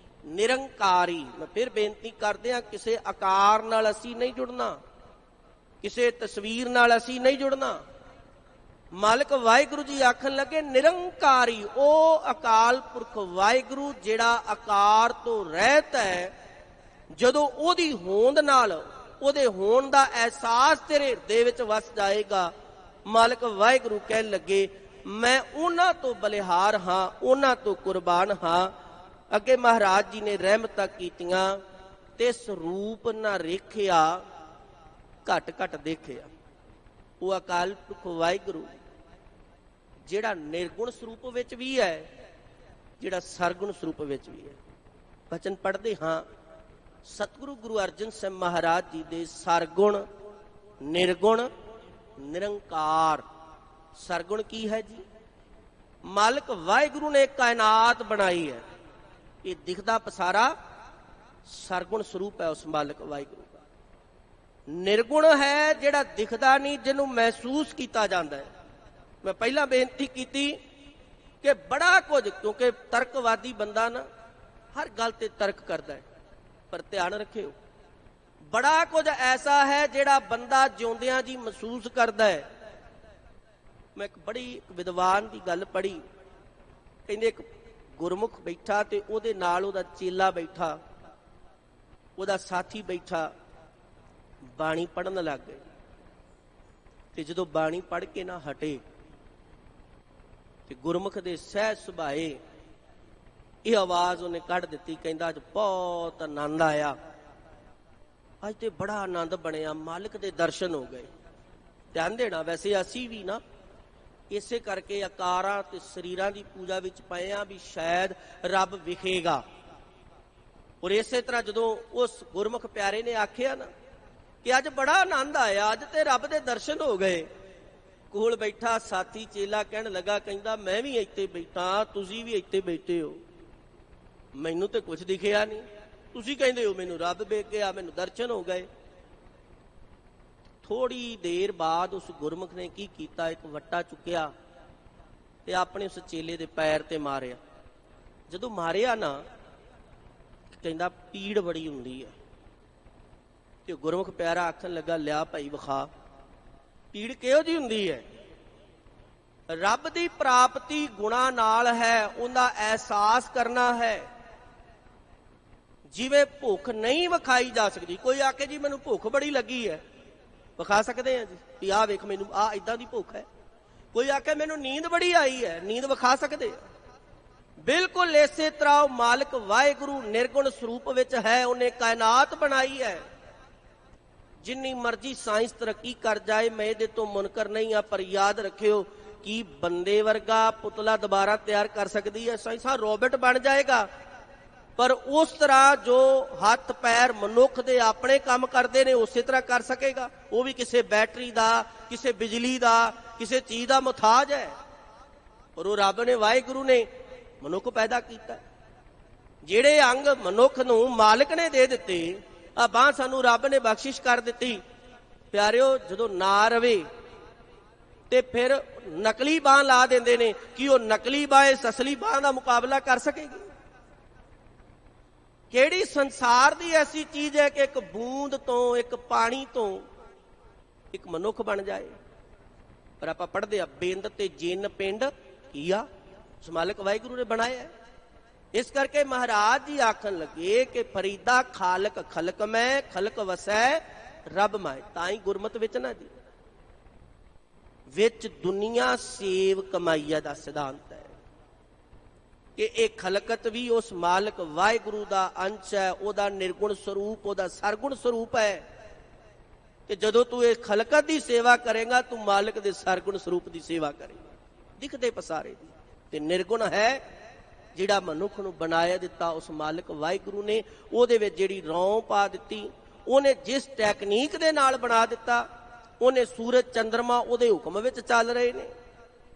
A: ਨਿਰੰਕਾਰੀ। ਮੈਂ ਫਿਰ ਬੇਨਤੀ ਕਰਦੇ ਹਾਂ, ਕਿਸੇ ਆਕਾਰ ਨਾਲ ਅਸੀਂ ਨਹੀਂ ਜੁੜਨਾ, ਕਿਸੇ ਤਸਵੀਰ ਨਾਲ ਅਸੀਂ ਨਹੀਂ ਜੁੜਨਾ। ਮਾਲਕ ਵਾਹਿਗੁਰੂ ਜੀ ਆਖਣ ਲੱਗੇ ਨਿਰੰਕਾਰੀ, ਉਹ ਅਕਾਲ ਪੁਰਖ ਵਾਹਿਗੁਰੂ ਜਿਹੜਾ ਆਕਾਰ ਤੋਂ ਰਹਿਤ ਹੈ। ਜਦੋਂ ਉਹਦੀ ਹੋਂਦ ਨਾਲ, ਉਹਦੇ ਹੋਣ ਦਾ ਅਹਿਸਾਸ ਤੇਰੇ ਹਿਰਦੇ ਵਿੱਚ ਵਸ ਜਾਏਗਾ, ਮਾਲਕ ਵਾਹਿਗੁਰੂ ਕਹਿਣ ਲੱਗੇ ਮੈਂ ਉਹਨਾਂ ਤੋਂ ਬਲਿਹਾਰ ਹਾਂ, ਉਹਨਾਂ ਤੋਂ ਕੁਰਬਾਨ ਹਾਂ। ਅੱਗੇ ਮਹਾਰਾਜ ਜੀ ਨੇ ਰਹਿਮਤਾਂ ਕੀਤੀਆਂ, ਤਿਸ ਰੂਪ ਨਾ ਰੇਖਿਆ, ਘਟ ਘਟ ਦੇਖਿਆ। ਉਹ ਅਕਾਲ ਪੁਰਖ ਵਾਹਿਗੁਰੂ ਜਿਹੜਾ ਨਿਰਗੁਣ ਸਰੂਪ ਵਿੱਚ ਵੀ ਹੈ, ਜਿਹੜਾ ਸਰਗੁਣ ਸਰੂਪ ਵਿੱਚ ਵੀ ਹੈ। ਬਚਨ ਪੜ੍ਹਦੇ ਹਾਂ ਸਤਿਗੁਰੂ ਗੁਰੂ ਅਰਜਨ ਸਾਹਿਬ ਮਹਾਰਾਜ ਜੀ ਦੇ ਸਰਗੁਣ, ਨਿਰਗੁਣ, ਨਿਰੰਕਾਰ। ਸਰਗੁਣ ਕੀ ਹੈ ਜੀ? ਮਾਲਕ ਵਾਹਿਗੁਰੂ ਨੇ ਕਾਇਨਾਤ ਬਣਾਈ ਹੈ, ਇਹ ਦਿਖਦਾ ਪਸਾਰਾ ਸਰਗੁਣ ਸਰੂਪ ਹੈ ਉਸ ਮਾਲਕ ਵਾਹਿਗੁਰੂ ਦਾ। ਨਿਰਗੁਣ ਹੈ ਜਿਹੜਾ ਦਿਖਦਾ ਨਹੀਂ, ਜਿਹਨੂੰ ਮਹਿਸੂਸ ਕੀਤਾ ਜਾਂਦਾ ਹੈ। ਮੈਂ ਪਹਿਲਾਂ ਬੇਨਤੀ ਕੀਤੀ ਕਿ ਬੜਾ ਕੁਝ, ਕਿਉਂਕਿ ਤਰਕਵਾਦੀ ਬੰਦਾ ਨਾ ਹਰ ਗੱਲ ਤੇ ਤਰਕ ਕਰਦਾ ਹੈ, ਪਰ ਧਿਆਨ ਰੱਖਿਓ ਬੜਾ ਕੁਝ ਐਸਾ ਹੈ ਜਿਹੜਾ ਬੰਦਾ ਜਿਉਂਦਿਆਂ ਜੀ ਮਹਿਸੂਸ ਕਰਦਾ ਹੈ। ਮੈਂ ਇੱਕ ਬੜੀ ਵਿਦਵਾਨ ਦੀ ਗੱਲ ਪੜ੍ਹੀ, ਕਹਿੰਦੇ ਇੱਕ ਗੁਰਮੁਖ ਬੈਠਾ ਤੇ ਉਹਦੇ ਨਾਲ ਉਹਦਾ ਚੇਲਾ ਬੈਠਾ, ਉਹਦਾ ਸਾਥੀ ਬੈਠਾ, ਬਾਣੀ ਪੜ੍ਹਨ ਲੱਗ ਗਏ। ਤੇ ਜਦੋਂ ਬਾਣੀ ਪੜ੍ਹ ਕੇ ਨਾ ਹਟੇ ਤੇ ਗੁਰਮੁਖ ਦੇ ਸਹਿਜ ਸੁਭਾਏ ਇਹ ਆਵਾਜ਼ ਉਹਨੇ ਕੱਢ ਦਿੱਤੀ, ਕਹਿੰਦਾ ਅੱਜ ਬਹੁਤ ਆਨੰਦ ਆਇਆ, ਅੱਜ ਤੇ ਬੜਾ ਆਨੰਦ ਬਣਿਆ, ਮਾਲਕ ਦੇ ਦਰਸ਼ਨ ਹੋ ਗਏ। ਧਿਆਨ ਦੇਣਾ, ਵੈਸੇ ਅਸੀਂ ਵੀ ਨਾ ਇਸੇ ਕਰਕੇ ਆਕਾਰਾਂ ਤੇ ਸਰੀਰਾਂ ਦੀ ਪੂਜਾ ਵਿੱਚ ਪਏ ਆ ਵੀ ਸ਼ਾਇਦ ਰੱਬ ਵਿਖੇਗਾ। ਔਰ ਇਸੇ ਤਰ੍ਹਾਂ ਜਦੋਂ ਉਸ ਗੁਰਮੁਖ ਪਿਆਰੇ ਨੇ ਆਖਿਆ ਨਾ ਕਿ ਅੱਜ ਬੜਾ ਆਨੰਦ ਆਇਆ, ਅੱਜ ਤੇ ਰੱਬ ਦੇ ਦਰਸ਼ਨ ਹੋ ਗਏ, ਕੋਲ ਬੈਠਾ ਸਾਥੀ ਚੇਲਾ ਕਹਿਣ ਲੱਗਾ, ਕਹਿੰਦਾ ਮੈਂ ਵੀ ਇੱਥੇ ਬੈਠਾ, ਤੁਸੀਂ ਵੀ ਇੱਥੇ ਬੈਠੇ ਹੋ, ਮੈਨੂੰ ਤੇ ਕੁਝ ਦਿਖਿਆ ਨਹੀਂ, ਤੁਸੀਂ ਕਹਿੰਦੇ ਹੋ ਮੈਨੂੰ ਰੱਬ ਵੇਖ ਗਿਆ, ਮੈਨੂੰ ਦਰਸ਼ਨ ਹੋ ਗਏ। ਥੋੜੀ ਦੇਰ ਬਾਅਦ ਉਸ ਗੁਰਮੁਖ ਨੇ ਕੀ ਕੀਤਾ, ਇੱਕ ਵੱਟਾ ਚੁੱਕਿਆ ਤੇ ਆਪਣੇ ਉਸ ਚੇਲੇ ਦੇ ਪੈਰ ਤੇ ਮਾਰਿਆ। ਜਦੋਂ ਮਾਰਿਆ ਨਾ, ਕਹਿੰਦਾ ਪੀੜ ਬੜੀ ਹੁੰਦੀ ਹੈ। ਤੇ ਗੁਰਮੁਖ ਪਿਆਰਾ ਆਖਣ ਲੱਗਾ, ਲਿਆ ਭਾਈ ਵਿਖਾ, ਪੀੜ ਕਿਹੋ ਜਿਹੀ ਹੁੰਦੀ ਹੈ? ਰੱਬ ਦੀ ਪ੍ਰਾਪਤੀ ਗੁਣਾ ਨਾਲ ਹੈ, ਉਹਦਾ ਅਹਿਸਾਸ ਕਰਨਾ ਹੈ। ਜਿਵੇਂ ਭੁੱਖ ਨਹੀਂ ਵਿਖਾਈ ਜਾ ਸਕਦੀ, ਕੋਈ ਆਕੇ ਜੀ ਮੈਨੂੰ ਭੁੱਖ ਬੜੀ ਲੱਗੀ ਹੈ, ਵਿਖਾ ਸਕਦੇ ਆ ਜੀ ਵੀ ਆਹ ਵੇਖ ਮੈਨੂੰ ਆਹ ਇਦਾਂ ਦੀ ਭੁੱਖ ਹੈ। ਕੋਈ ਆਕੇ ਮੈਨੂੰ ਨੀਂਦ ਬੜੀ ਆਈ ਹੈ, ਨੀਂਦ ਵਿਖਾ ਸਕਦੇ ਆ। ਬਿਲਕੁਲ ਇਸੇ ਤਰ੍ਹਾਂ ਉਹ ਮਾਲਕ ਵਾਹਿਗੁਰੂ ਨਿਰਗੁਣ ਸਰੂਪ ਵਿੱਚ ਹੈ, ਉਹਨੇ ਕਾਇਨਾਤ ਬਣਾਈ ਹੈ। ਜਿੰਨੀ ਮਰਜ਼ੀ ਸਾਇੰਸ ਤਰੱਕੀ ਕਰ ਜਾਏ, ਮੈਂ ਇਹਦੇ ਤੋਂ ਮੁਨਕਰ ਨਹੀਂ ਆ, ਪਰ ਯਾਦ ਰੱਖਿਓ ਕਿ ਬੰਦੇ ਵਰਗਾ ਪੁਤਲਾ ਦੁਬਾਰਾ ਤਿਆਰ ਕਰ ਸਕਦੀ ਹੈ ਸਾਇੰਸ, ਹਾਂ ਰੋਬੋਟ ਬਣ ਜਾਏਗਾ, ਪਰ ਉਸ ਤਰ੍ਹਾਂ ਜੋ ਹੱਥ ਪੈਰ ਮਨੁੱਖ ਦੇ ਆਪਣੇ ਕੰਮ ਕਰਦੇ ਨੇ ਉਸੇ ਤਰ੍ਹਾਂ ਕਰ ਸਕੇਗਾ? ਉਹ ਵੀ ਕਿਸੇ ਬੈਟਰੀ ਦਾ, ਕਿਸੇ ਬਿਜਲੀ ਦਾ, ਕਿਸੇ ਚੀਜ਼ ਦਾ ਮੁਹਤਾਜ ਹੈ। ਔਰ ਉਹ ਰੱਬ ਨੇ, ਵਾਹਿਗੁਰੂ ਨੇ ਮਨੁੱਖ ਪੈਦਾ ਕੀਤਾ। ਜਿਹੜੇ ਅੰਗ ਮਨੁੱਖ ਨੂੰ ਮਾਲਕ ਨੇ ਦੇ ਦਿੱਤੇ, ਆ ਬਾਂਹ ਸਾਨੂੰ ਰੱਬ ਨੇ ਬਖਸ਼ਿਸ਼ ਕਰ ਦਿੱਤੀ। ਪਿਆਰਿਓ, ਜਦੋਂ ਨਾ ਰਵੇ ਤੇ ਫਿਰ ਨਕਲੀ ਬਾਂਹ ਲਾ ਦਿੰਦੇ ਨੇ ਕਿ ਉਹ ਨਕਲੀ ਬਾਂਹ ਇਸ ਅਸਲੀ ਬਾਂਹ ਦਾ ਮੁਕਾਬਲਾ ਕਰ ਸਕੇਗੀ। ਕਿਹੜੀ ਸੰਸਾਰ ਦੀ ਐਸੀ ਚੀਜ਼ ਹੈ ਕਿ ਇੱਕ ਬੂੰਦ ਤੋਂ, ਇੱਕ ਪਾਣੀ ਤੋਂ ਇੱਕ ਮਨੁੱਖ ਬਣ ਜਾਏ? ਪਰ ਆਪਾਂ ਪੜ੍ਹਦੇ ਆ, ਬਿੰਦ ਤੇ ਜਿੰਨ ਪਿੰਡ ਕੀ ਆ, ਉਸ ਮਾਲਕ ਵਾਹਿਗੁਰੂ ਨੇ ਬਣਾਇਆ। ਇਸ ਕਰਕੇ ਮਹਾਰਾਜ ਜੀ ਆਖਣ ਲੱਗੇ ਕਿ ਫਰੀਦਾ ਖਾਲਕ ਖਲਕ ਮੈਂ, ਖਲਕ ਵਸੈ ਰੱਬ ਮਾਏ। ਤਾਂ ਹੀ ਗੁਰਮਤ ਵਿੱਚ ਨਾ ਜੀ, ਵਿੱਚ ਦੁਨੀਆ ਸੇਵ ਕਮਾਈਆ ਦਾ ਸਿਧਾਂਤ ਹੈ ਕਿ ਇਹ ਖਲਕਤ ਵੀ ਉਸ ਮਾਲਕ ਵਾਹਿਗੁਰੂ ਦਾ ਅੰਸ਼ ਹੈ, ਉਹਦਾ ਨਿਰਗੁਣ ਸਰੂਪ, ਉਹਦਾ ਸਰਗੁਣ ਸਰੂਪ ਹੈ। ਕਿ ਜਦੋਂ ਤੂੰ ਇਹ ਖਲਕਤ ਦੀ ਸੇਵਾ ਕਰੇਗਾ, ਤੂੰ ਮਾਲਕ ਦੇ ਸਰਗੁਣ ਸਰੂਪ ਦੀ ਸੇਵਾ ਕਰੇਗਾ, ਦਿਖਦੇ ਪਸਾਰੇ ਦੀ। ਤੇ ਨਿਰਗੁਣ ਹੈ ਜਿਹੜਾ ਮਨੁੱਖ ਨੂੰ ਬਣਾਇਆ ਦਿੱਤਾ ਉਸ ਮਾਲਕ ਵਾਹਿਗੁਰੂ ਨੇ, ਉਹਦੇ ਵਿੱਚ ਜਿਹੜੀ ਰੌਂ ਪਾ ਦਿੱਤੀ, ਉਹਨੇ ਜਿਸ ਟੈਕਨੀਕ ਦੇ ਨਾਲ ਬਣਾ ਦਿੱਤਾ, ਉਹਨੇ ਸੂਰਜ ਚੰਦਰਮਾ ਉਹਦੇ ਹੁਕਮ ਵਿੱਚ ਚੱਲ ਰਹੇ ਨੇ।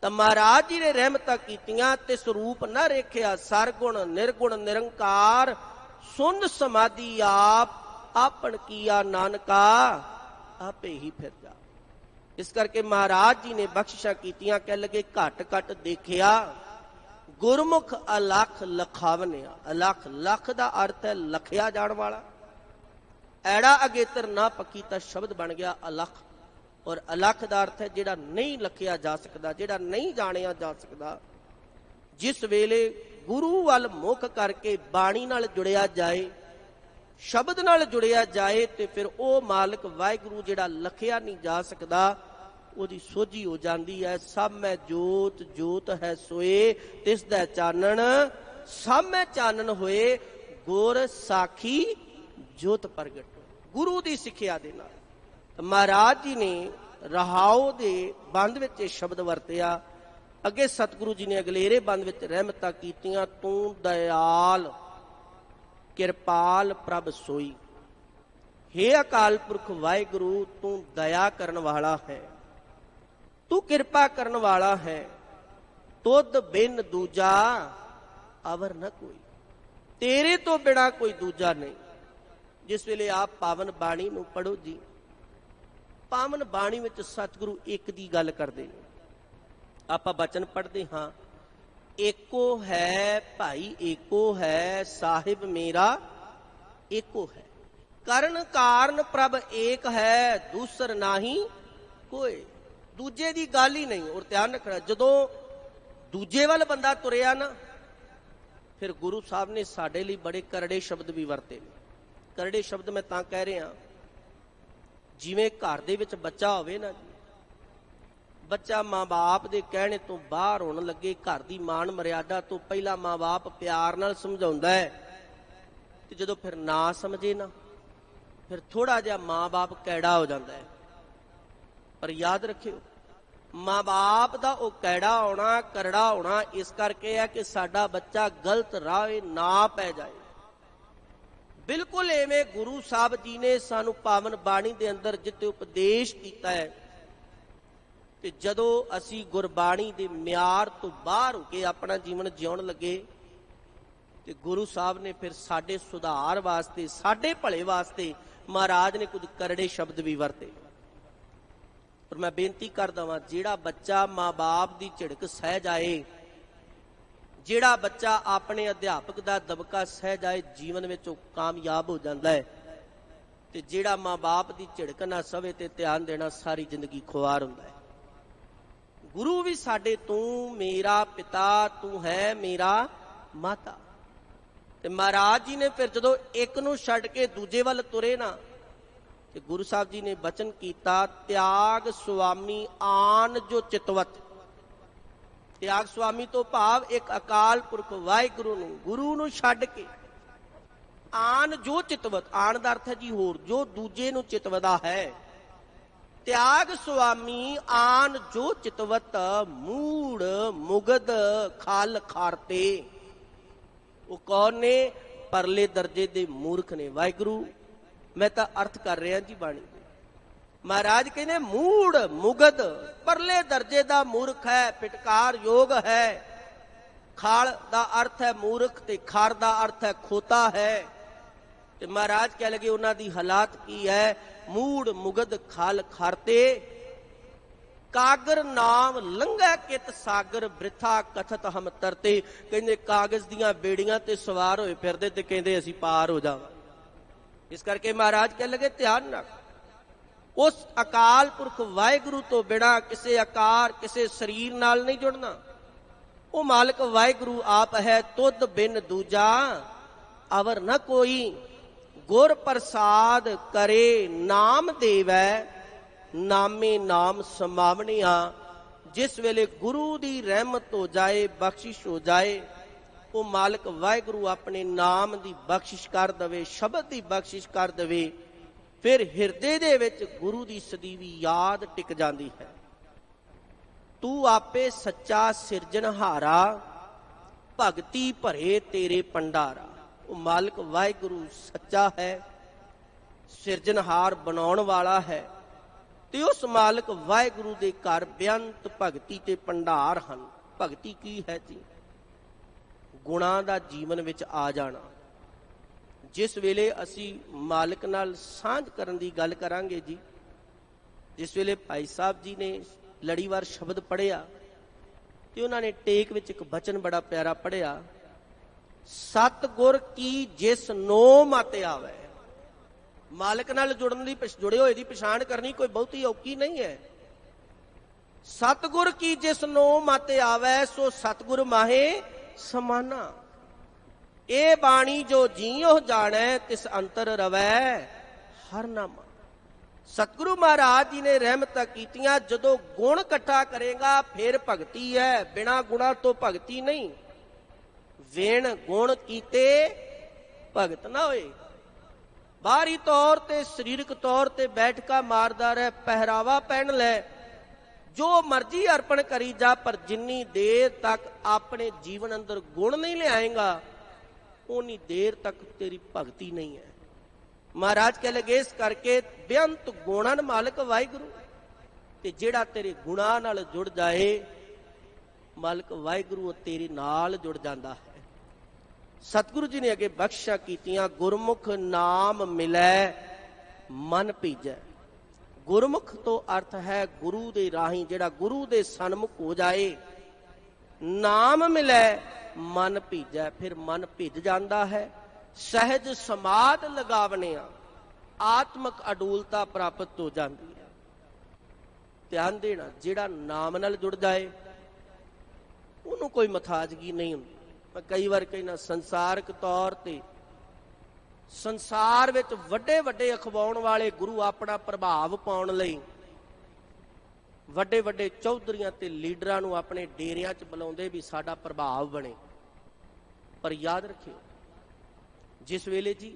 A: ਤਾਂ ਮਹਾਰਾਜ ਜੀ ਨੇ ਰਹਿਮਤਾਂ ਕੀਤੀਆਂ ਤੇ ਸਰੂਪ ਨਾ ਰੇਖਿਆ, ਸਰਗੁਣ ਨਿਰਗੁਣ ਨਿਰੰਕਾਰ ਸੁਨ ਸਮਾਧੀ ਆਪ, ਆਪਣ ਕੀਆ ਨਾਨਕਾ ਆਪੇ ਹੀ ਫਿਰ ਜਾ। ਇਸ ਕਰਕੇ ਮਹਾਰਾਜ ਜੀ ਨੇ ਬਖਸ਼ਿਸ਼ਾਂ ਕੀਤੀਆਂ, ਕਹਿ ਲਗੇ ਘਟ ਘਟ ਦੇਖਿਆ ਗੁਰਮੁਖ ਅਲਖ ਲਖਾਵਨਿਆ। ਅਲਖ, ਲੱਖ ਦਾ ਅਰਥ ਹੈ ਲਖਿਆ ਜਾਣ ਵਾਲਾ। ਐੜਾ ਅਗੇਤਰ ਨਾ ਪੱਕੀ ਤਾਂ ਸ਼ਬਦ ਬਣ ਗਿਆ ਅਲਖ। ਔਰ ਅਲਖ ਦਾ ਅਰਥ ਹੈ ਜਿਹੜਾ ਨਹੀਂ ਲਖਿਆ ਜਾ ਸਕਦਾ, ਜਿਹੜਾ ਨਹੀਂ ਜਾਣਿਆ ਜਾ ਸਕਦਾ। ਜਿਸ ਵੇਲੇ ਗੁਰੂ ਵੱਲ ਮੁਖ ਕਰਕੇ ਬਾਣੀ ਨਾਲ ਜੁੜਿਆ ਜਾਏ, ਸ਼ਬਦ ਨਾਲ ਜੁੜਿਆ ਜਾਏ, ਤੇ ਫਿਰ ਉਹ ਮਾਲਕ ਵਾਹਿਗੁਰੂ ਜਿਹੜਾ ਲਖਿਆ ਨਹੀਂ ਜਾ ਸਕਦਾ, ਉਹਦੀ ਸੋਝੀ ਹੋ ਜਾਂਦੀ ਹੈ। ਸਭ ਮੈਂ ਜੋਤ, ਜੋਤ ਹੈ ਸੋਏ ਤਿਸ ਦਾ ਚਾਨਣ, ਸਭ ਮੈਂ ਚਾਨਣ ਹੋਏ ਗੁਰ ਸਾਖੀ ਜੋਤ ਪ੍ਰਗਟ। ਗੁਰੂ ਦੀ ਸਿੱਖਿਆ ਦੇ ਨਾਲ ਮਹਾਰਾਜ ਜੀ ਨੇ ਰਹਾਉ ਦੇ ਬੰਦ ਵਿੱਚ ਇਹ ਸ਼ਬਦ ਵਰਤਿਆ। ਅੱਗੇ ਸਤਿਗੁਰੂ ਜੀ ਨੇ ਅਗਲੇਰੇ ਬੰਦ ਵਿੱਚ ਰਹਿਮਤਾਂ ਕੀਤੀਆਂ, ਤੂੰ ਦਇਆਲ ਕਿਰਪਾਲ ਪ੍ਰਭ ਸੋਈ। ਹੇ ਅਕਾਲ ਪੁਰਖ ਵਾਹਿਗੁਰੂ, ਤੂੰ ਦਇਆ ਕਰਨ ਵਾਲਾ ਹੈ, ਤੂੰ ਕਿਰਪਾ ਕਰਨ ਵਾਲਾ ਹੈ। ਤੁਧ ਬਿਨ ਦੂਜਾ ਅਵਰ ਨ ਕੋਈ, ਤੇਰੇ ਤੋਂ ਬਿਨਾ ਕੋਈ ਦੂਜਾ ਨਹੀਂ। ਜਿਸ ਵੇਲੇ ਆਪ ਪਾਵਨ ਬਾਣੀ ਨੂੰ ਪੜ੍ਹੋ ਜੀ, ਪਾਵਨ ਬਾਣੀ ਵਿੱਚ ਸਤਿਗੁਰੂ ਇੱਕ ਦੀ ਗੱਲ ਕਰਦੇ ਨੇ। ਆਪਾਂ ਬਚਨ ਪੜ੍ਹਦੇ ਹਾਂ, ਏਕੋ ਹੈ ਭਾਈ ਏਕੋ ਹੈ, ਸਾਹਿਬ ਮੇਰਾ ਏਕੋ ਹੈ। ਕਰਨ ਕਾਰਨ ਪ੍ਰਭ ਏਕ ਹੈ, ਦੂਸਰ ਨਾਹੀ ਕੋਈ। ਦੂਜੇ ਦੀ ਗੱਲ ਹੀ ਨਹੀਂ। ਔਰ ਧਿਆਨ ਰੱਖਣਾ, ਜਦੋਂ ਦੂਜੇ ਵੱਲ ਬੰਦਾ ਤੁਰਿਆ ਨਾ, ਫਿਰ ਗੁਰੂ ਸਾਹਿਬ ਨੇ ਸਾਡੇ ਲਈ ਬੜੇ ਕਰੜੇ ਸ਼ਬਦ ਵੀ ਵਰਤੇ ਨੇ। ਕਰੜੇ ਸ਼ਬਦ ਮੈਂ ਤਾਂ ਕਹਿ ਰਿਹਾ ਜਿਵੇਂ ਘਰ ਦੇ ਵਿੱਚ ਬੱਚਾ ਹੋਵੇ ਨਾ ਜੀ, ਬੱਚਾ ਮਾਂ-ਬਾਪ ਦੇ ਕਹਿਣੇ ਤੋਂ ਬਾਹਰ ਹੋਣ ਲੱਗੇ, ਘਰ ਦੀ ਮਾਣ ਮਰਿਆਦਾ ਤੋਂ ਪਹਿਲਾਂ ਮਾਂ-ਬਾਪ ਪਿਆਰ ਨਾਲ ਸਮਝਾਉਂਦਾ ਹੈ, ਤੇ ਜਦੋਂ ਫਿਰ ਨਾ ਸਮਝੇ ਨਾ, ਫਿਰ ਥੋੜਾ ਜਿਹਾ ਮਾਂ-ਬਾਪ ਕੈੜਾ ਹੋ ਜਾਂਦਾ ਹੈ। ਪਰ ਯਾਦ ਰੱਖਿਓ, ਮਾਂ-ਬਾਪ ਦਾ ਉਹ ਕੈੜਾ ਹੋਣਾ, ਕਰੜਾ ਹੋਣਾ ਇਸ ਕਰਕੇ ਹੈ ਕਿ ਸਾਡਾ ਬੱਚਾ ਗਲਤ ਰਾਹ ਨਾ ਪੈ ਜਾਏ। ਬਿਲਕੁਲ ਐਵੇਂ ਗੁਰੂ ਸਾਹਿਬ ਜੀ ਨੇ ਸਾਨੂੰ ਪਾਵਨ ਬਾਣੀ ਦੇ ਅੰਦਰ ਜਿੱਥੇ ਉਪਦੇਸ਼ ਕੀਤਾ ਹੈ, ਤੇ ਜਦੋਂ ਅਸੀਂ ਗੁਰਬਾਣੀ ਦੇ ਮਿਆਰ ਤੋਂ ਬਾਹਰ ਹੋ ਕੇ ਆਪਣਾ ਜੀਵਨ ਜਿਉਣ ਲੱਗੇ, ਤੇ ਗੁਰੂ ਸਾਹਿਬ ਨੇ ਫਿਰ ਸਾਡੇ ਸੁਧਾਰ ਵਾਸਤੇ, ਸਾਡੇ ਭਲੇ ਵਾਸਤੇ ਮਹਾਰਾਜ ਨੇ ਕੁਝ ਕਰੜੇ ਸ਼ਬਦ ਵੀ ਵਰਤੇ। ਪਰ ਮੈਂ ਬੇਨਤੀ ਕਰਦਾ ਵਾਂ, ਜਿਹੜਾ ਬੱਚਾ ਮਾਂ-ਬਾਪ ਦੀ ਝਿੜਕ ਸਹਿ ਜਾਏ, ਜਿਹੜਾ ਬੱਚਾ ਆਪਣੇ ਅਧਿਆਪਕ ਦਾ ਦਬਕਾ ਸਹਿ ਜਾਏ, ਜੀਵਨ ਵਿੱਚ ਉਹ ਕਾਮਯਾਬ ਹੋ ਜਾਂਦਾ ਹੈ। ਤੇ ਜਿਹੜਾ ਮਾਂ-ਬਾਪ ਦੀ ਝਿੜਕ ਨਾ ਸਵੇ ਤੇ ਧਿਆਨ ਦੇਣਾ ਸਾਰੀ ਜ਼ਿੰਦਗੀ ਖੁਆਰ ਹੁੰਦਾ ਹੈ। ਗੁਰੂ ਵੀ ਸਾਡੇ ਤੂੰ ਮੇਰਾ ਪਿਤਾ, ਤੂੰ ਹੈ ਮੇਰਾ ਮਾਤਾ। ਤੇ ਮਹਾਰਾਜ ਜੀ ਨੇ ਫਿਰ ਜਦੋਂ ਇੱਕ ਨੂੰ ਛੱਡ ਕੇ ਦੂਜੇ ਵੱਲ ਤੁਰੇ ਨਾ, ਤੇ ਗੁਰੂ ਸਾਹਿਬ ਜੀ ਨੇ ਬਚਨ ਕੀਤਾ, ਤਿਆਗ ਸੁਆਮੀ ਆਨ ਜੋ ਚਿਤਵਤ। ਤਿਆਗ ਸੁਆਮੀ ਤੋਂ ਭਾਵ ਇੱਕ ਅਕਾਲ ਪੁਰਖ ਵਾਹਿਗੁਰੂ ਨੂੰ, ਗੁਰੂ ਨੂੰ ਛੱਡ ਕੇ ਆਨ ਜੋ ਚਿਤਵਤ, ਆਨ ਦਾ ਅਰਥ ਹੈ ਜੀ ਹੋਰ, ਜੋ ਦੂਜੇ ਨੂੰ ਚਿਤਵਦਾ ਹੈ। ਤਿਆਗ ਸੁਆਮੀ ਆਨ ਜੋ ਚਿਤਵਤ, ਮੂੜ ਮੁਗਦ ਖਲ ਖਾਰਤੇ। ਉਹ ਕੌਣ ਨੇ? ਪਰਲੇ ਦਰਜੇ ਦੇ ਮੂਰਖ ਨੇ। ਵਾਹਿਗੁਰੂ, ਮੈਂ ਤਾਂ ਅਰਥ ਕਰ ਰਿਹਾ ਜੀ ਬਾਣੀ ਦੇ। ਮਹਾਰਾਜ ਕਹਿੰਦੇ ਮੂੜ ਮੁਗਦ, ਪਰਲੇ ਦਰਜੇ ਦਾ ਮੂਰਖ ਹੈ, ਫਿਟਕਾਰ ਯੋਗ ਹੈ। ਖਾਲ ਦਾ ਅਰਥ ਹੈ ਮੂਰਖ, ਤੇ ਖਾਰ ਦਾ ਅਰਥ ਹੈ ਖੋਤਾ ਹੈ। ਤੇ ਮਹਾਰਾਜ ਕਹਿ ਲਗੇ ਉਹਨਾਂ ਦੀ ਹਾਲਾਤ ਕੀ ਹੈ? ਮੂੜ ਮੁਗਦ ਖਾਲ ਖਾਰਤੇ, ਕਾਗਰ ਨਾਮ ਲੰਘੈ ਕਿਤ ਸਾਗਰ, ਬ੍ਰਿਥਾ ਕਥਤ ਹਮ ਤਰਤੇ। ਕਹਿੰਦੇ ਕਾਗਜ਼ ਦੀਆਂ ਬੇੜੀਆਂ ਤੇ ਸਵਾਰ ਹੋਏ ਫਿਰਦੇ ਤੇ ਕਹਿੰਦੇ ਅਸੀਂ ਪਾਰ ਹੋ ਜਾਵਾਂ। ਇਸ ਕਰਕੇ ਮਹਾਰਾਜ ਕਹਿ ਲਗੇ ਧਿਆਨ ਰੱਖ, ਉਸ ਅਕਾਲ ਪੁਰਖ ਵਾਹਿਗੁਰੂ ਤੋਂ ਬਿਨਾਂ ਕਿਸੇ ਆਕਾਰ, ਕਿਸੇ ਸਰੀਰ ਨਾਲ ਨਹੀਂ ਜੁੜਨਾ। ਉਹ ਮਾਲਕ ਵਾਹਿਗੁਰੂ ਆਪ ਹੈ, ਤੁਧ ਬਿਨ ਦੂਜਾ ਅਵਰ ਨ ਕੋਈ। ਗੁਰ ਪ੍ਰਸਾਦ ਕਰੇ ਨਾਮ ਦੇਵੈ, ਨਾਮੇ ਨਾਮ ਸਮਾਵਣਿਆ। ਜਿਸ ਵੇਲੇ ਗੁਰੂ ਦੀ ਰਹਿਮਤ ਹੋ ਜਾਏ, ਬਖਸ਼ਿਸ਼ ਹੋ ਜਾਏ, ਉਹ ਮਾਲਕ ਵਾਹਿਗੁਰੂ ਆਪਣੇ ਨਾਮ ਦੀ ਬਖਸ਼ਿਸ਼ ਕਰ ਦਵੇ, ਸ਼ਬਦ ਦੀ ਬਖਸ਼ਿਸ਼ ਕਰ ਦਵੇ। ਫਿਰ ਹਿਰਦੇ ਦੇ ਵਿੱਚ ਗੁਰੂ ਦੀ ਸਦੀਵੀ ਯਾਦ ਟਿਕ ਜਾਂਦੀ ਹੈ। ਤੂੰ ਆਪੇ ਸੱਚਾ ਸਿਰਜਣਹਾਰਾ, ਭਗਤੀ ਭਰੇ ਤੇਰੇ ਪੰਡਾਰਾ। ਉਹ ਮਾਲਕ ਵਾਹਿਗੁਰੂ ਸੱਚਾ ਹੈ, ਸਿਰਜਣਹਾਰ ਬਣਾਉਣ ਵਾਲਾ ਹੈ। ਤੇ ਉਸ ਮਾਲਕ ਵਾਹਿਗੁਰੂ ਦੇ ਘਰ ਬੇਅੰਤ ਭਗਤੀ ਤੇ ਭੰਡਾਰ ਹਨ। ਭਗਤੀ ਕੀ ਹੈ ਜੀ? ਗੁਣਾਂ ਦਾ ਜੀਵਨ ਵਿੱਚ ਆ ਜਾਣਾ। ਜਿਸ ਵੇਲੇ ਅਸੀਂ ਮਾਲਕ ਨਾਲ ਸਾਂਝ ਕਰਨ ਦੀ ਗੱਲ ਕਰਾਂਗੇ ਜੀ, ਜਿਸ ਵੇਲੇ ਭਾਈ ਸਾਹਿਬ ਜੀ ਨੇ ਲੜੀਵਾਰ ਸ਼ਬਦ ਪੜ੍ਹਿਆ, ਤੇ ਉਹਨਾਂ ਨੇ ਟੇਕ ਵਿੱਚ ਇੱਕ ਬਚਨ ਬੜਾ ਪਿਆਰਾ ਪੜ੍ਹਿਆ, ਸਤਿਗੁਰ ਕੀ ਜਿਸ ਨੋ ਮਤਿ ਆਵੇ। ਮਾਲਕ ਨਾਲ ਜੁੜਨ ਦੀ, ਜੁੜੇ ਹੋਏ ਦੀ ਪਛਾਣ ਕਰਨੀ ਕੋਈ ਬਹੁਤੀ ਔਖੀ ਨਹੀਂ ਹੈ। ਸਤਿਗੁਰ ਕੀ ਜਿਸ ਨੋ ਮਤਿ ਆਵੇ, ਸੋ ਸਤਿਗੁਰ ਮਾਹੇ ਸਮਾਨਾ। ਇਹ ਬਾਣੀ ਜੋ ਜੀਉ ਜਾਣੈ, ਤਿਸ ਅੰਤਰ ਰਵੈ ਹਰ ਨਾਮਾ। ਸਤਿਗੁਰੂ ਮਹਾਰਾਜ ਜੀ ਨੇ ਰਹਿਮਤਾਂ ਕੀਤੀਆਂ। ਜਦੋਂ ਗੁਣ ਇਕੱਠਾ ਕਰੇਗਾ ਫਿਰ ਭਗਤੀ ਹੈ, ਬਿਨਾਂ ਗੁਣਾ ਤੋਂ ਭਗਤੀ ਨਹੀਂ। ਵੇਣ ਗੁਣ ਕੀਤੇ ਭਗਤ ਨਾ ਹੋਏ। ਬਾਹਰੀ ਤੌਰ ਤੇ, ਸਰੀਰਕ ਤੌਰ ਤੇ ਬੈਠਕਾ ਮਾਰਦਾ ਰਹਿ, ਪਹਿਰਾਵਾ ਪਹਿਨ ਲੈ, ਜੋ ਮਰਜ਼ੀ ਅਰਪਣ ਕਰੀ ਜਾ, ਪਰ ਜਿੰਨੀ ਦੇਰ ਤੱਕ ਆਪਣੇ ਜੀਵਨ ਅੰਦਰ ਗੁਣ ਨਹੀਂ ਲਿਆਏਗਾ, ਉਨੀ ਦੇਰ ਤੱਕ ਤੇਰੀ ਭਗਤੀ ਨਹੀਂ ਹੈ। ਮਹਾਰਾਜ ਕਹਿ ਲਗੇ ਇਸ ਕਰਕੇ ਬੇਅੰਤ ਗੁਣਾਂ ਮਾਲਕ ਵਾਹਿਗੁਰੂ, ਤੇ ਜਿਹੜਾ ਤੇਰੇ ਗੁਣਾਂ ਨਾਲ ਜੁੜ ਜਾਏ, ਮਾਲਕ ਵਾਹਿਗੁਰੂ ਤੇਰੇ ਨਾਲ ਜੁੜ ਜਾਂਦਾ ਹੈ। ਸਤਿਗੁਰੂ ਜੀ ਨੇ ਅੱਗੇ ਬਖਸ਼ਾ ਕੀਤੀਆਂ, ਗੁਰਮੁਖ ਨਾਮ ਮਿਲੈ ਮਨ ਭੀਜੈ। ਗੁਰਮੁਖ ਤੋਂ ਅਰਥ ਹੈ ਗੁਰੂ ਦੇ ਰਾਹੀਂ, ਜਿਹੜਾ ਗੁਰੂ ਦੇ ਸਨਮੁਖ ਹੋ ਜਾਏ। ਨਾਮ ਮਿਲੈ ਮਨ ਭੀਜੈ, ਫਿਰ ਮਨ ਭਿੱਜ ਜਾਂਦਾ ਹੈ। ਸਹਿਜ ਸਮਾਧ ਲਗਾਵਣਿਆ, ਆਤਮਕ ਅਡੂਲਤਾ ਪ੍ਰਾਪਤ ਹੋ ਜਾਂਦੀ ਹੈ। ਧਿਆਨ ਦੇਣਾ, ਜਿਹੜਾ ਨਾਮ ਨਾਲ ਜੁੜ ਜਾਏ ਉਹਨੂੰ ਕੋਈ ਮਥਾਜਗੀ ਨਹੀਂ ਹੁੰਦੀ। ਮੈਂ ਕਈ ਵਾਰ ਕਹਿੰਦਾ, ਸੰਸਾਰਕ ਤੌਰ ਤੇ ਸੰਸਾਰ ਵਿੱਚ ਵੱਡੇ ਵੱਡੇ ਅਖਵਾਉਣ ਵਾਲੇ ਗੁਰੂ ਆਪਣਾ ਪ੍ਰਭਾਵ ਪਾਉਣ ਲਈ ਵੱਡੇ ਵੱਡੇ ਚੌਧਰੀਆਂ ਤੇ ਲੀਡਰਾਂ ਨੂੰ ਆਪਣੇ ਡੇਰਿਆਂ 'ਚ ਬੁਲਾਉਂਦੇ ਵੀ ਸਾਡਾ ਪ੍ਰਭਾਵ ਬਣੇ। ਪਰ ਯਾਦ ਰੱਖਿਓ, ਜਿਸ ਵੇਲੇ ਜੀ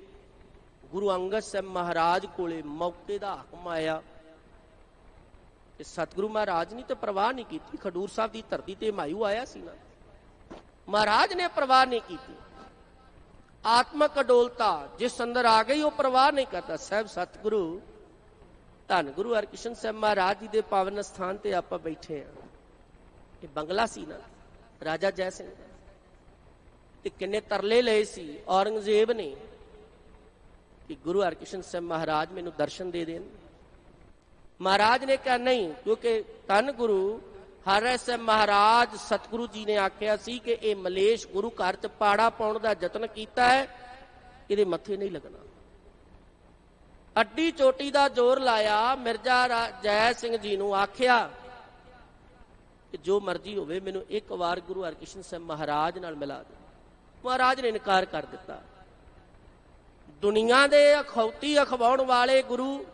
A: ਗੁਰੂ ਅੰਗਦ ਸਾਹਿਬ ਮਹਾਰਾਜ ਕੋਲੇ ਮੌਕੇ ਦਾ ਹੁਕਮ ਆਇਆ ਕਿ ਸਤਿਗੁਰੂ ਮਹਾਰਾਜ ਨੇ ਤਾਂ ਪਰਵਾਹ ਨਹੀਂ ਕੀਤੀ, ਖਡੂਰ ਸਾਹਿਬ ਦੀ ਧਰਤੀ ਤੇ ਹੁਮਾਯੂੰ ਆਇਆ ਸੀ ਨਾ, ਮਹਾਰਾਜ ਨੇ ਪਰਵਾਹ ਨਹੀਂ ਕੀਤੀ। ਆਤਮਕ ਅਡੋਲਤਾ ਜਿਸ ਅੰਦਰ ਆ ਗਈ ਉਹ ਪਰਵਾਹ ਨਹੀਂ ਕਰਦਾ। ਸਾਹਿਬ ਸਤਿਗੁਰੂ ਧੰਨ ਗੁਰੂ ਹਰਕ੍ਰਿਸ਼ਨ ਸਾਹਿਬ ਮਹਾਰਾਜ ਜੀ ਦੇ ਪਾਵਨ ਸਥਾਨ ਤੇ ਆਪਾਂ ਬੈਠੇ ਆ। ਇਹ ਬੰਗਲਾ ਸੀ ਨਾ ਰਾਜਾ ਜੈ ਸਿੰਘ ਦਾ, ਤੇ ਕਿੰਨੇ ਤਰਲੇ ਲਏ ਸੀ ਔਰੰਗਜ਼ੇਬ ਨੇ ਕਿ ਗੁਰੂ ਹਰਕ੍ਰਿਸ਼ਨ ਸਾਹਿਬ ਮਹਾਰਾਜ ਮੈਨੂੰ ਦਰਸ਼ਨ ਦੇ ਦੇਣ। ਮਹਾਰਾਜ ਨੇ ਕਿਹਾ ਨਹੀਂ, ਕਿਉਂਕਿ ਧੰਨ ਗੁਰੂ ਹਰਿ ਸਾਹਿਬ ਮਹਾਰਾਜ ਸਤਿਗੁਰੂ ਜੀ ਨੇ ਆਖਿਆ ਸੀ ਕਿ ਇਹ ਮਲੇਸ਼ ਗੁਰੂ ਘਰ 'ਚ ਪਾੜਾ ਪਾਉਣ ਦਾ ਯਤਨ ਕੀਤਾ ਹੈ, ਇਹਦੇ ਮੱਥੇ ਨਹੀਂ ਲੱਗਣਾ। ਅੱਡੀ ਚੋਟੀ ਦਾ ਜ਼ੋਰ ਲਾਇਆ। ਮਿਰਜ਼ਾ ਜੈ ਸਿੰਘ ਜੀ ਨੂੰ ਆਖਿਆ ਕਿ ਜੋ ਮਰਜ਼ੀ ਹੋਵੇ ਮੈਨੂੰ ਇੱਕ ਵਾਰ ਗੁਰੂ ਹਰਕ੍ਰਿਸ਼ਨ ਸਾਹਿਬ ਮਹਾਰਾਜ ਨਾਲ ਮਿਲਾ ਦੇ। ਮਹਾਰਾਜ ਨੇ ਇਨਕਾਰ ਕਰ ਦਿੱਤਾ। ਦੁਨੀਆ ਦੇ ਅਖੌਤੀ ਅਖਵਾਉਣ ਵਾਲੇ ਗੁਰੂ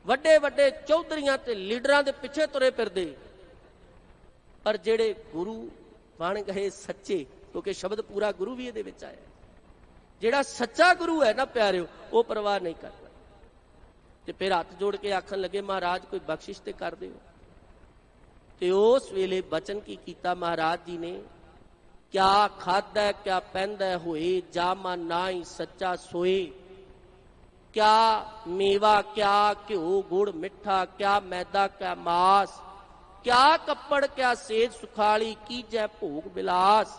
A: ਵੱਡੇ ਵੱਡੇ ਚੌਧਰੀਆਂ ਤੇ ਲੀਡਰਾਂ ਦੇ ਪਿੱਛੇ ਤੁਰੇ ਫਿਰਦੇ, ਪਰ ਜਿਹੜੇ ਗੁਰੂ ਬਣ ਗਏ ਸੱਚੇ, ਕਿਉਂਕਿ ਸ਼ਬਦ ਪੂਰਾ ਗੁਰੂ ਵੀ ਇਹਦੇ ਵਿੱਚ ਆਇਆ, ਜਿਹੜਾ ਸੱਚਾ ਗੁਰੂ ਹੈ ਨਾ ਪਿਆਰਿਓ, ਉਹ ਪਰਵਾਹ ਨਹੀਂ ਕਰਦਾ। ਤੇ ਫਿਰ ਹੱਥ ਜੋੜ ਕੇ ਆਖਣ ਲੱਗੇ ਮਹਾਰਾਜ ਕੋਈ ਬਖਸ਼ਿਸ਼ ਤੇ ਕਰ ਦਿਓ। ਤੇ ਉਸ ਵੇਲੇ ਬਚਨ ਕੀ ਕੀਤਾ ਮਹਾਰਾਜ ਜੀ ਨੇ, ਕਿਆ ਖਾਦਾ ਕਿਆ ਪੈਂਦਾ ਹੋਏ, ਜਾਮਾ ਨਾ ਹੀ ਸੱਚਾ ਸੋਏ। ਕਿਆ ਮੇਵਾ ਕਿਆ ਘਿਓ ਗੁੜ ਮਿੱਠਾ, ਕਿਆ ਮੈਦਾ ਕਿਆ ਮਾਸ, ਕਿਆ ਕੱਪੜ ਕਿਆ ਸੇਜ ਸੁਖਾਲੀ, ਕੀਜੈ ਭੋਗ ਬਿਲਾਸ।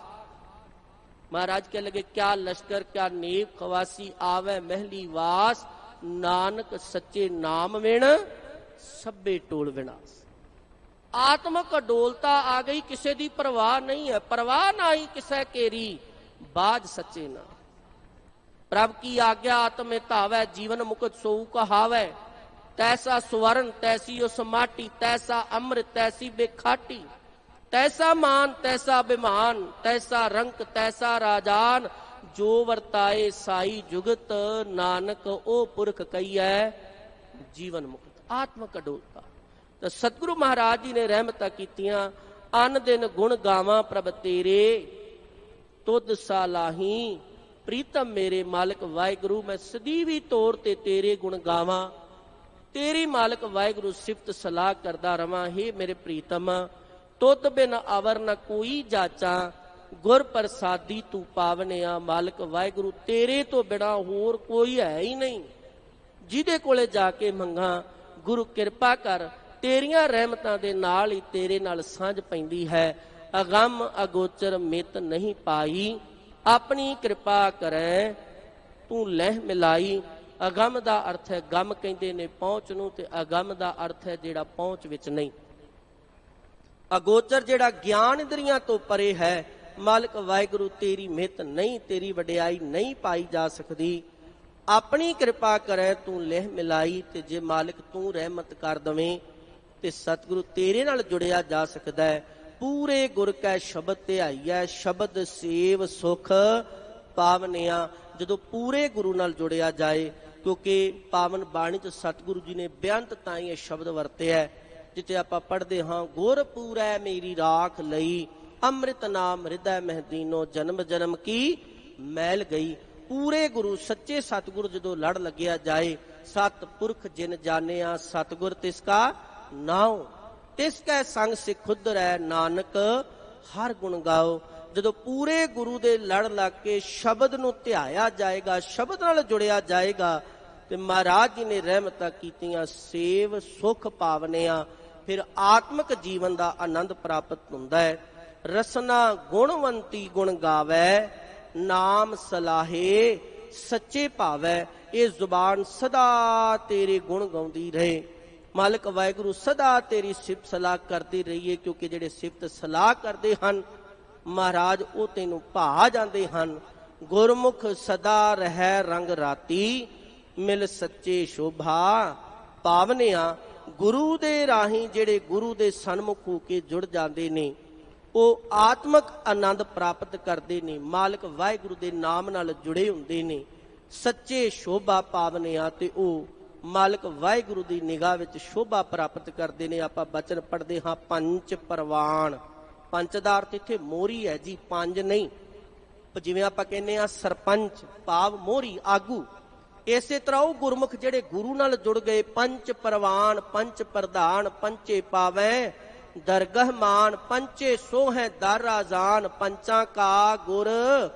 A: ਮਹਾਰਾਜ ਕਹਿ ਲਗੇ ਕਿਆ ਲਸ਼ਕਰ ਕਿਆ ਨੇਵ ਖਵਾਸੀ, ਆਵੇ ਮਹਿਲੀ ਵਾਸ। ਨਾਨਕ ਸੱਚੇ ਨਾਮ ਵਿਣ ਸਭੇ ਟੋਲ ਵਿਨਾਸ਼। ਆਤਮਕ ਅਡੋਲਤਾ ਆ ਗਈ, ਕਿਸੇ ਦੀ ਪਰਵਾਹ ਨਹੀਂ ਹੈ। ਪਰਵਾਹ ਨਾ ਹੀ ਕਿਸੇ ਕੇਰੀ, ਬਾਜ ਸੱਚੇ ਨਾ। ਪ੍ਰਭ ਕੀ ਆਗਿਆ ਆਤਮੇ ਧਾਵੈ, ਜੀਵਨ ਮੁਕਤ ਸੋਊ ਕਹਾਵੈ। ਤੈਸਾ ਸੁਵਰਨ ਤੈਸੀ ਉਸ ਮਾਟੀ, ਤੈਸਾ ਅੰਮ੍ਰਿਤ ਤੈਸੀ ਬੇਖਾਟੀ। ਤੈਸਾ ਮਾਨ ਤੈਸਾ ਅਭਿਮਾਨ, ਤੈਸਾ ਰੰਕ ਤੈਸਾ ਰਾਜਾਨ। ਜੋ ਵਰਤਾਏ ਸਾਈ ਜੁਗਤ, ਨਾਨਕ ਉਹ ਪੁਰਖ ਕਹੀਐ ਜੀਵਨ ਮੁਕਤ। ਆਤਮਕ ਅਡੋਲਤਾ। ਤਾਂ ਸਤਿਗੁਰੂ ਮਹਾਰਾਜ ਜੀ ਨੇ ਰਹਿਮਤਾਂ ਕੀਤੀਆਂ। ਅਨ ਦਿਨ ਗੁਣ ਗਾਵਾਂ ਪ੍ਰਭ ਤੇਰੇ, ਤੁਧ ਸਾਲਾਹੀ ਪ੍ਰੀਤਮ ਮੇਰੇ। ਮਾਲਕ ਵਾਹਿਗੁਰੂ ਮੈਂ ਸਦੀਵੀ ਤੌਰ ਤੇ ਤੇਰੇ ਗੁਣ ਗਾਵਾਂ, ਤੇਰੀ ਮਾਲਕ ਵਾਹਿਗੁਰੂ ਸਿਫਤ ਸਲਾਹ ਕਰਦਾ ਰਵਾਂ। ਹੇ ਮੇਰੇ ਪ੍ਰੀਤਮ ਤੁਧ ਬਿਨ ਅਵਰ ਨ ਕੋਈ ਜਾਚਾਂ, ਗੁਰ ਪ੍ਰਸਾਦੀ ਤੂੰ ਪਾਵਨਿਆ। ਮਾਲਕ ਵਾਹਿਗੁਰੂ ਤੇਰੇ ਤੋਂ ਬਿਨਾਂ ਹੋਰ ਕੋਈ ਹੈ ਹੀ ਨਹੀਂ, ਜਿਹਦੇ ਕੋਲੇ ਜਾ ਕੇ ਮੰਗਾ ਗੁਰੂ ਕਿਰਪਾ ਕਰ। ਤੇਰੀਆਂ ਰਹਿਮਤਾਂ ਦੇ ਨਾਲ ਹੀ ਤੇਰੇ ਨਾਲ ਸਾਂਝ ਪੈਂਦੀ ਹੈ। ਅਗੰਮ ਅਗੋਚਰ ਮਿਤ ਨਹੀਂ ਪਾਈ, ਆਪਣੀ ਕਿਰਪਾ ਕਰੈ ਤੂੰ ਲਹਿ ਮਿਲਾਈ। ਅਗੰਮ ਦਾ ਅਰਥ ਹੈ, ਗਮ ਕਹਿੰਦੇ ਨੇ ਪਹੁੰਚ ਨੂੰ, ਤੇ ਅਗੰਮ ਦਾ ਅਰਥ ਹੈ ਜਿਹੜਾ ਪਹੁੰਚ ਵਿੱਚ ਨਹੀਂ। ਅਗੋਚਰ ਜਿਹੜਾ ਗਿਆਨ ਇੰਦਰੀਆਂ ਤੋਂ ਪਰੇ ਹੈ। ਮਾਲਕ ਵਾਹਿਗੁਰੂ ਤੇਰੀ ਮਿਹਤ ਨਹੀਂ, ਤੇਰੀ ਵਡਿਆਈ ਨਹੀਂ ਪਾਈ ਜਾ ਸਕਦੀ। ਆਪਣੀ ਕਿਰਪਾ ਕਰੇ ਤੂੰ ਲਹਿ ਮਿਲਾਈ। ਤੇ ਜੇ ਮਾਲਕ ਤੂੰ ਰਹਿਮਤ ਕਰ ਦਵੇਂ ਤੇ ਸਤਿਗੁਰੂ ਤੇਰੇ ਨਾਲ ਜੁੜਿਆ ਜਾ ਸਕਦਾ ਹੈ। ਪੂਰੇ ਗੁਰ ਕੈ ਸ਼ਬਦ ਧਿਆਈਐ, ਸ਼ਬਦ ਸੇਵ ਸੁਖ ਪਾਵਨਿਆ। ਜਦੋਂ ਪੂਰੇ ਗੁਰੂ ਨਾਲ ਜੁੜਿਆ ਜਾਏ, ਕਿਉਂਕਿ ਪਾਵਨ ਬਾਣੀ 'ਚ ਸਤਿਗੁਰੂ ਜੀ ਨੇ ਬੇਅੰਤ ਤਾਈਂ ਇਹ ਸ਼ਬਦ ਵਰਤਿਆ, ਜਿੱਥੇ ਆਪਾਂ ਪੜ੍ਹਦੇ ਹਾਂ ਗੁਰ ਪੂਰੈ ਮੇਰੀ ਰਾਖ ਲਈ, ਅੰਮ੍ਰਿਤ ਨਾਮ ਹਿਰਦੈ ਮਹਿਦੀਨੋ, ਜਨਮ ਜਨਮ ਕੀ ਮੈਲ ਗਈ। ਪੂਰੇ ਗੁਰੂ ਸੱਚੇ ਸਤਿਗੁਰ ਜਦੋਂ ਲੜ ਲੱਗਿਆ ਜਾਏ, ਸਤ ਪੁਰਖ ਜਿਨ ਜਾਣਿਆ ਸਤਿਗੁਰ ਤਿਸ ਕਾ ਨਾਉ, ਤਿਸ ਕੈ ਸੰਗ ਸਿ ਖੁਦਰੈ ਨਾਨਕ ਹਰ ਗੁਣ ਗਾਓ। ਜਦੋਂ ਪੂਰੇ ਗੁਰੂ ਦੇ ਲੜ ਲੱਗ ਕੇ ਸ਼ਬਦ ਨੂੰ ਧਿਆਇਆ ਜਾਏਗਾ, ਸ਼ਬਦ ਨਾਲ ਜੁੜਿਆ ਜਾਏਗਾ, ਤੇ ਮਹਾਰਾਜ ਜੀ ਨੇ ਰਹਿਮਤਾਂ ਕੀਤੀਆਂ, ਸੇਵ ਸੁਖ ਪਾਵਨਿਆ। ਫਿਰ ਆਤਮਿਕ ਜੀਵਨ ਦਾ ਆਨੰਦ ਪ੍ਰਾਪਤ ਹੁੰਦਾ ਹੈ। ਰਸਨਾ ਗੁਣਵੰਤੀ ਗੁਣ ਗਾਵੈ, ਨਾਮ ਸਲਾਹੇ ਸੱਚੇ ਭਾਵੈ। ਇਹ ਜ਼ੁਬਾਨ ਸਦਾ ਤੇਰੇ ਗੁਣ ਗਾਉਂਦੀ ਰਹੇ। ਮਾਲਕ ਵਾਹਿਗੁਰੂ ਸਦਾ ਤੇਰੀ ਸਿਫਤ ਸਲਾਹ ਕਰਦੀ ਰਹੀਏ, ਕਿਉਂਕਿ ਜਿਹੜੇ ਸਿਫਤ ਸਲਾਹ ਕਰਦੇ ਹਨ ਮਹਾਰਾਜ ਉਹ ਤੈਨੂੰ ਭਾ ਜਾਂਦੇ ਹਨ। ਗੁਰਮੁਖ ਸਦਾ ਰਹਿ ਰੰਗ ਰਾਤੀ, ਮਿਲ ਸੱਚੇ ਸ਼ੋਭਾ ਪਾਵਨਿਆ। ਗੁਰੂ ਦੇ ਰਾਹੀਂ ਜਿਹੜੇ ਗੁਰੂ ਦੇ ਸਨਮੁਖ ਹੋ ਕੇ ਜੁੜ ਜਾਂਦੇ ਨੇ, ਉਹ ਆਤਮਿਕ ਆਨੰਦ ਪ੍ਰਾਪਤ ਕਰਦੇ ਨੇ। ਮਾਲਕ ਵਾਹਿਗੁਰੂ ਦੇ ਨਾਮ ਨਾਲ ਜੁੜੇ ਹੁੰਦੇ ਨੇ। ਸੱਚੇ ਸ਼ੋਭਾ ਪਾਵਨਿਆ ਤੇ ਉਹ ਮਾਲਕ ਵਾਹਿਗੁਰੂ ਦੀ ਨਿਗਾਹ ਵਿੱਚ ਸ਼ੋਭਾ ਪ੍ਰਾਪਤ ਕਰਦੇ ਨੇ। ਆਪਾਂ ਬਚਨ ਪੜ੍ਹਦੇ ਹਾਂ, ਪੰਚ ਪ੍ਰਵਾਨ। ਪੰਚ ਦਾ ਅਰਥ ਇੱਥੇ ਮੋਹਰੀ ਹੈ ਜੀ, ਪੰਜ ਨਹੀਂ। ਜਿਵੇਂ ਆਪਾਂ ਕਹਿੰਦੇ ਆ ਸਰਪੰਚ ਭਾਵ ਮੋਹਰੀ ਆਗੂ, ਇਸੇ ਤਰ੍ਹਾਂ ਉਹ ਗੁਰਮੁਖ ਜਿਹੜੇ ਗੁਰੂ ਨਾਲ ਜੁੜ ਗਏ, ਪੰਚ ਪ੍ਰਵਾਨ ਪੰਚ ਪ੍ਰਧਾਨ ਪੰਚੇ ਪਾਵੈ ਦਰਗਹ ਮਾਨ ਪੰਚੇ ਸੋਹੈ ਦਰ ਰਾਜ਼ਾਨ ਪੰਚਾਂ ਕਾ ਗੁਰ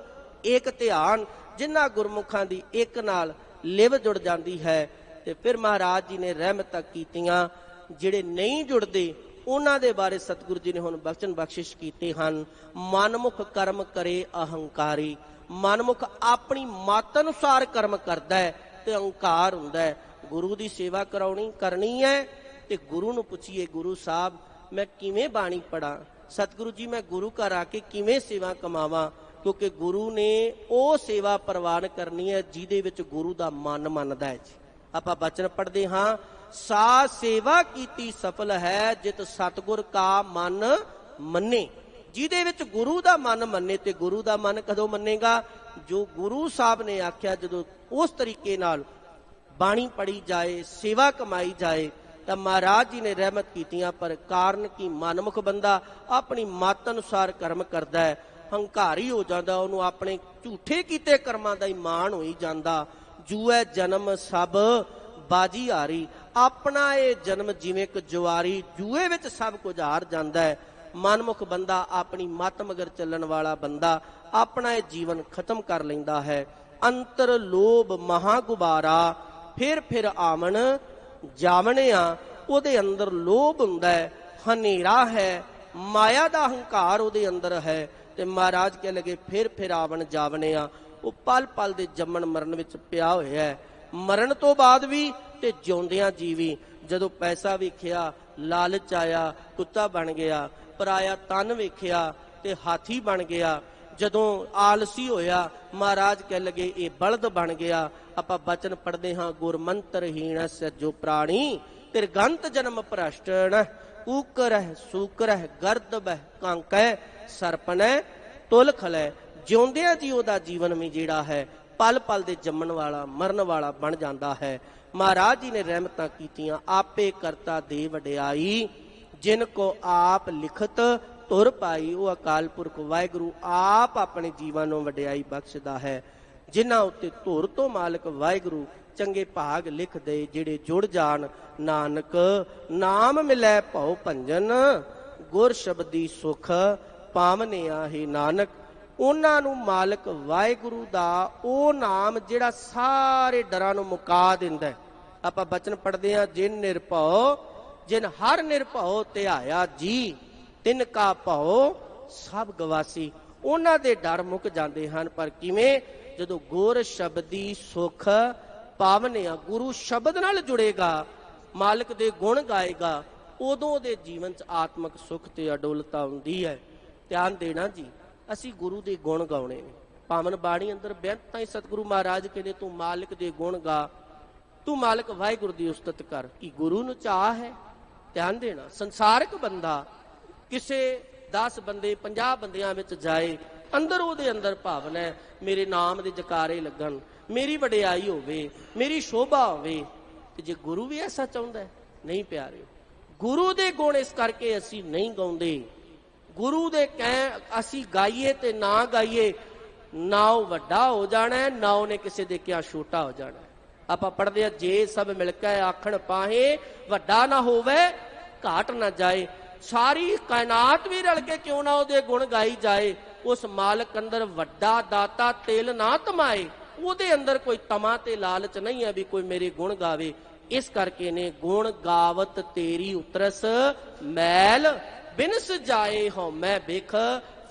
A: ਏਕ ਧਿਆਨ। ਜਿਨ੍ਹਾਂ ਗੁਰਮੁਖਾਂ ਦੀ ਇੱਕ ਨਾਲ ਲਿਵ ਜੁੜ ਜਾਂਦੀ ਹੈ ਤੇ ਫਿਰ ਮਹਾਰਾਜ ਜੀ ਨੇ ਰਹਿਮਤਾਂ ਕੀਤੀਆਂ। ਜਿਹੜੇ ਨਹੀਂ ਜੁੜਦੇ ਉਹਨਾਂ ਦੇ ਬਾਰੇ ਸਤਿਗੁਰੂ ਜੀ ਨੇ ਹੁਣ ਬਚਨ ਬਖਸ਼ਿਸ਼ ਕੀਤੇ ਹਨ। ਮਨਮੁਖ ਕਰਮ ਕਰੇ ਅਹੰਕਾਰੀ। ਮਨਮੁਖ ਆਪਣੀ ਮਤ ਅਨੁਸਾਰ ਕਰਮ ਕਰਦਾ ਹੈ ਤੇ ਅਹੰਕਾਰ ਹੁੰਦਾ ਹੈ। ਗੁਰੂ ਦੀ ਸੇਵਾ ਕਰਨੀ ਹੈ ਤੇ ਗੁਰੂ ਨੂੰ ਪੁੱਛੀਏ, ਗੁਰੂ ਸਾਹਿਬ ਮੈਂ ਕਿਵੇਂ ਬਾਣੀ ਪੜਾਂ? ਸਤਿਗੁਰੂ ਜੀ ਮੈਂ ਗੁਰੂ ਘਰ ਆ ਕੇ ਕਿਵੇਂ ਸੇਵਾ ਕਮਾਵਾਂ? ਕਿਉਂਕਿ ਗੁਰੂ ਨੇ ਉਹ ਸੇਵਾ ਪ੍ਰਵਾਨ ਕਰਨੀ ਹੈ ਜਿਹਦੇ ਵਿੱਚ ਗੁਰੂ ਦਾ ਮਨ ਮੰਨਦਾ ਹੈ ਜੀ। ਆਪਾਂ ਬਚਨ ਪੜ੍ਹਦੇ ਹਾਂ, ਸਾ ਸੇਵਾ ਕੀਤੀ ਸਫਲ ਹੈ ਜਿਤ ਸਤਿਗੁਰ ਕਾ ਮਨ ਮੰਨੇ। ਜਿਹਦੇ ਵਿੱਚ ਗੁਰੂ ਦਾ ਮਨ ਮੰਨੇ। ਤੇ ਗੁਰੂ ਦਾ ਮਨ ਕਦੋਂ ਮੰਨੇਗਾ? ਜੋ ਗੁਰੂ ਸਾਹਿਬ ਨੇ ਆਖਿਆ। ਜਦੋਂ ਉਸ ਤਰੀਕੇ ਨਾਲ ਬਾਣੀ ਪੜ੍ਹੀ ਜਾਏ, ਸੇਵਾ ਕਮਾਈ ਜਾਏ ਤਾਂ ਮਹਾਰਾਜ ਜੀ ਨੇ ਰਹਿਮਤ ਕੀਤੀਆਂ। ਪਰ ਕਾਰਨ ਕੀ, ਮਨਮੁਖ ਬੰਦਾ ਆਪਣੀ ਮਤ ਅਨੁਸਾਰ ਕਰਮ ਕਰਦਾ ਹੈ, ਹੰਕਾਰੀ ਹੋ ਜਾਂਦਾ, ਉਹਨੂੰ ਆਪਣੇ ਝੂਠੇ ਕੀਤੇ ਕਰਮਾਂ ਦਾ ਹੀ ਮਾਣ ਹੋਈ ਜਾਂਦਾ। ਜੂਐ ਜਨਮ ਸਭ ਬਾਜੀ ਹਾਰੀ। ਆਪਣਾ ਇਹ ਜਨਮ ਜਿਵੇਂ ਇੱਕ ਜੁਆਰੀ, ਜੂਏ ਵਿੱਚ ਸਭ ਕੁਝ ਹਾਰ ਜਾਂਦਾ ਹੈ। ਮਨਮੁਖ ਬੰਦਾ, ਆਪਣੀ ਮੱਤ ਮਗਰ ਚੱਲਣ ਵਾਲਾ ਬੰਦਾ ਆਪਣਾ ਇਹ ਜੀਵਨ ਖਤਮ ਕਰ ਲੈਂਦਾ ਹੈ। ਅੰਤਰ ਲੋਭ ਮਹਾ ਗੁਬਾਰਾ ਫਿਰ ਆਵਣ ਜਾਵਣਿਆ। ਉਹਦੇ ਅੰਦਰ ਲੋਭ ਹੁੰਦਾ ਹੈ, ਹਨੇਰਾ ਹੈ, ਮਾਇਆ ਦਾ ਹੰਕਾਰ ਉਹਦੇ ਅੰਦਰ ਹੈ। ਤੇ ਮਹਾਰਾਜ ਕਹਿ ਲਗੇ ਫਿਰ ਆਵਣ ਜਾਵਣਿਆ। ਉਹ ਪਲ ਪਲ ਦੇ ਜੰਮਣ ਮਰਨ ਵਿੱਚ ਪਿਆ ਹੋਇਆ ਹੈ। ਮਰਨ ਤੋਂ ਬਾਅਦ ਵੀ ਤੇ ਜਿਉਂਦਿਆਂ ਜੀ ਵੀ। ਜਦੋਂ ਪੈਸਾ ਵੇਖਿਆ ਲਾਲਚ ਆਇਆ, ਕੁੱਤਾ ਬਣ ਗਿਆ। ਪਰਾਇਆ ਤਨ ਵੇਖਿਆ ਤੇ ਹਾਥੀ ਬਣ ਗਿਆ। ਜਦੋਂ ਆਲਸੀ ਹੋਇਆ ਮਹਾਰਾਜ ਕਹਿ ਲਗੇ ਇਹ ਬਲਦ ਬਣ ਗਿਆ। ਆਪਾਂ ਬਚਨ ਪੜ੍ਹਦੇ ਹਾਂ, ਗੁਰਮੰਤਰਹੀਣ ਸਜੋ ਪ੍ਰਾਣੀ ਤਿਰਗੰਤ ਜਨਮ ਭ੍ਰਸ਼ਟਨ ਊਕਰਹਿ ਸੂਕਰਹਿ ਗਰਦਬਹਿ ਕਾਂਕੈ ਸਰਪਨੈ ਤੁਲ ਖਲੈ। ਜਿਉਂਦਿਆਂ ਜੀ ਉਹਦਾ ਜੀਵਨ ਵੀ ਜਿਹੜਾ ਹੈ ਪਲ ਪਲ ਦੇ ਜੰਮਣ ਵਾਲਾ ਮਰਨ ਵਾਲਾ ਬਣ ਜਾਂਦਾ ਹੈ। ਮਹਾਰਾਜ ਜੀ ਨੇ ਰਹਿਮਤਾਂ ਕੀਤੀਆਂ। ਆਪੇ ਕਰਤਾ ਦੇ ਵਡਿਆਈ ਜਿਨ ਕੋ ਆਪ ਲਿਖਤ ਤੁਰ ਪਾਈ। ਉਹ ਅਕਾਲ ਪੁਰਖ ਵਾਹਿਗੁਰੂ ਆਪ ਆਪਣੇ ਜੀਵਨ ਨੂੰ ਵਡਿਆਈ ਬਖਸ਼ਦਾ ਹੈ। ਜਿਨ੍ਹਾਂ ਉੱਤੇ ਧੁਰ ਤੋਂ ਮਾਲਕ ਵਾਹਿਗੁਰੂ ਚੰਗੇ ਭਾਗ ਲਿਖ ਦੇ, ਜਿਹੜੇ ਜੁੜ ਜਾਣ। ਨਾਨਕ ਨਾਮ ਮਿਲੈ ਭਉ ਭੰਜਨ ਗੁਰ ਸ਼ਬਦੀ ਸੁਖ ਪਾਵਨਿਆ ਹੀ ਨਾਨਕ। ਉਹਨਾਂ ਨੂੰ ਮਾਲਕ ਵਾਹਿਗੁਰੂ ਦਾ ਉਹ ਨਾਮ ਜਿਹੜਾ ਸਾਰੇ ਡਰਾਂ ਨੂੰ ਮੁਕਾ ਦਿੰਦਾ। ਆਪਾਂ ਬਚਨ ਪੜ੍ਹਦੇ ਹਾਂ, ਜਿਨ ਨਿਰਭਉ ਜਿਨ ਹਰ ਨਿਰਭਉ ਧਿਆਇਆ ਜੀ ਤਿਨ ਕਾ ਭਉ ਸਭ ਗਵਾਸੀ। ਉਹਨਾਂ ਦੇ ਡਰ ਮੁੱਕ ਜਾਂਦੇ ਹਨ। ਪਰ ਕਿਵੇਂ? ਜਦੋਂ ਗੁਰ ਸ਼ਬਦੀ ਸੁਖ ਪਾਵਨਿਆ, ਗੁਰੂ ਸ਼ਬਦ ਨਾਲ ਜੁੜੇਗਾ, ਮਾਲਕ ਦੇ ਗੁਣ ਗਾਏਗਾ, ਉਦੋਂ ਉਹਦੇ ਜੀਵਨ 'ਚ ਆਤਮਿਕ ਸੁਖ ਤੇ ਅਡੋਲਤਾ ਹੁੰਦੀ ਹੈ। ਧਿਆਨ ਦੇਣਾ ਜੀ, ਅਸੀਂ ਗੁਰੂ ਦੇ ਗੁਣ ਗਾਉਣੇ ਨੇ। ਪਾਵਨ ਬਾਣੀ ਅੰਦਰ ਬੇਅੰਤ ਤਾਂ ਹੀ ਸਤਿਗੁਰੂ ਮਹਾਰਾਜ ਕਹਿੰਦੇ ਤੂੰ ਮਾਲਕ ਦੇ ਗੁਣ ਗਾ, ਤੂੰ ਮਾਲਕ ਵਾਹਿਗੁਰੂ ਦੀ ਉਸਤਤ ਕਰ। ਕੀ ਗੁਰੂ ਨੂੰ ਚਾਹ ਹੈ? ਧਿਆਨ ਦੇਣਾ, ਸੰਸਾਰਿਕ ਬੰਦਾ ਕਿਸੇ 10 ਬੰਦੇ 50 ਬੰਦਿਆਂ ਵਿੱਚ ਜਾਏ, ਅੰਦਰ ਉਹਦੇ ਅੰਦਰ ਭਾਵਨਾ ਹੈ ਮੇਰੇ ਨਾਮ ਦੇ ਜਕਾਰੇ ਲੱਗਣ, ਮੇਰੀ ਵਡਿਆਈ ਹੋਵੇ, ਮੇਰੀ ਸ਼ੋਭਾ ਹੋਵੇ। ਤੇ ਜੇ ਗੁਰੂ ਵੀ ਐਸਾ ਚਾਹੁੰਦਾ ਹੈ? ਨਹੀਂ ਪਿਆਰਿਓ, ਗੁਰੂ ਦੇ ਗੁਣ ਇਸ ਕਰਕੇ ਅਸੀਂ ਨਹੀਂ ਗਾਉਂਦੇ। ਗੁਰੂ ਦੇ ਅਸੀਂ ਗਾਈਏ ਤੇ ਨਾ ਗਾਈਏ, ਨਾ ਉਹ ਵੱਡਾ ਹੋ ਜਾਣਾ, ਨਾ ਉਹਨੇ ਕਿਸੇ ਦੇ ਕਿਹਾ ਛੋਟਾ ਹੋ ਜਾਣਾ। ਆਪਾਂ ਪੜ੍ਹਦੇ ਆ, ਜੇ ਸਭ ਮਿਲ ਕੇ ਆਖਣ ਪਾਹੇ ਵੱਡਾ ਨਾ ਹੋਵੇ ਘਾਟ ਨਾ ਜਾਏ। ਸਾਰੀ ਕਾਇਨਾਤ ਵੀ ਰਲ ਕੇ ਕਿਉਂ ਨਾ ਉਹਦੇ ਗੁਣ ਗਾਈ ਜਾਏ, ਉਸ ਮਾਲਕ ਅੰਦਰ ਵੱਡਾ ਦਾਤਾ ਤਿਲ ਨਾ ਤਮਾਏ। ਉਹਦੇ ਅੰਦਰ ਕੋਈ ਤਮਾ ਤੇ ਲਾਲਚ ਨਹੀਂ ਹੈ ਵੀ ਕੋਈ ਮੇਰੇ ਗੁਣ ਗਾਵੇ। ਇਸ ਕਰਕੇ ਨੇ ਗੁਣ ਗਾਵਤ ਤੇਰੀ ਉਤਰਸ ਮੈਲ ਬਿਨਸ ਜਾਏ ਹਉਮੈ ਬਿਖ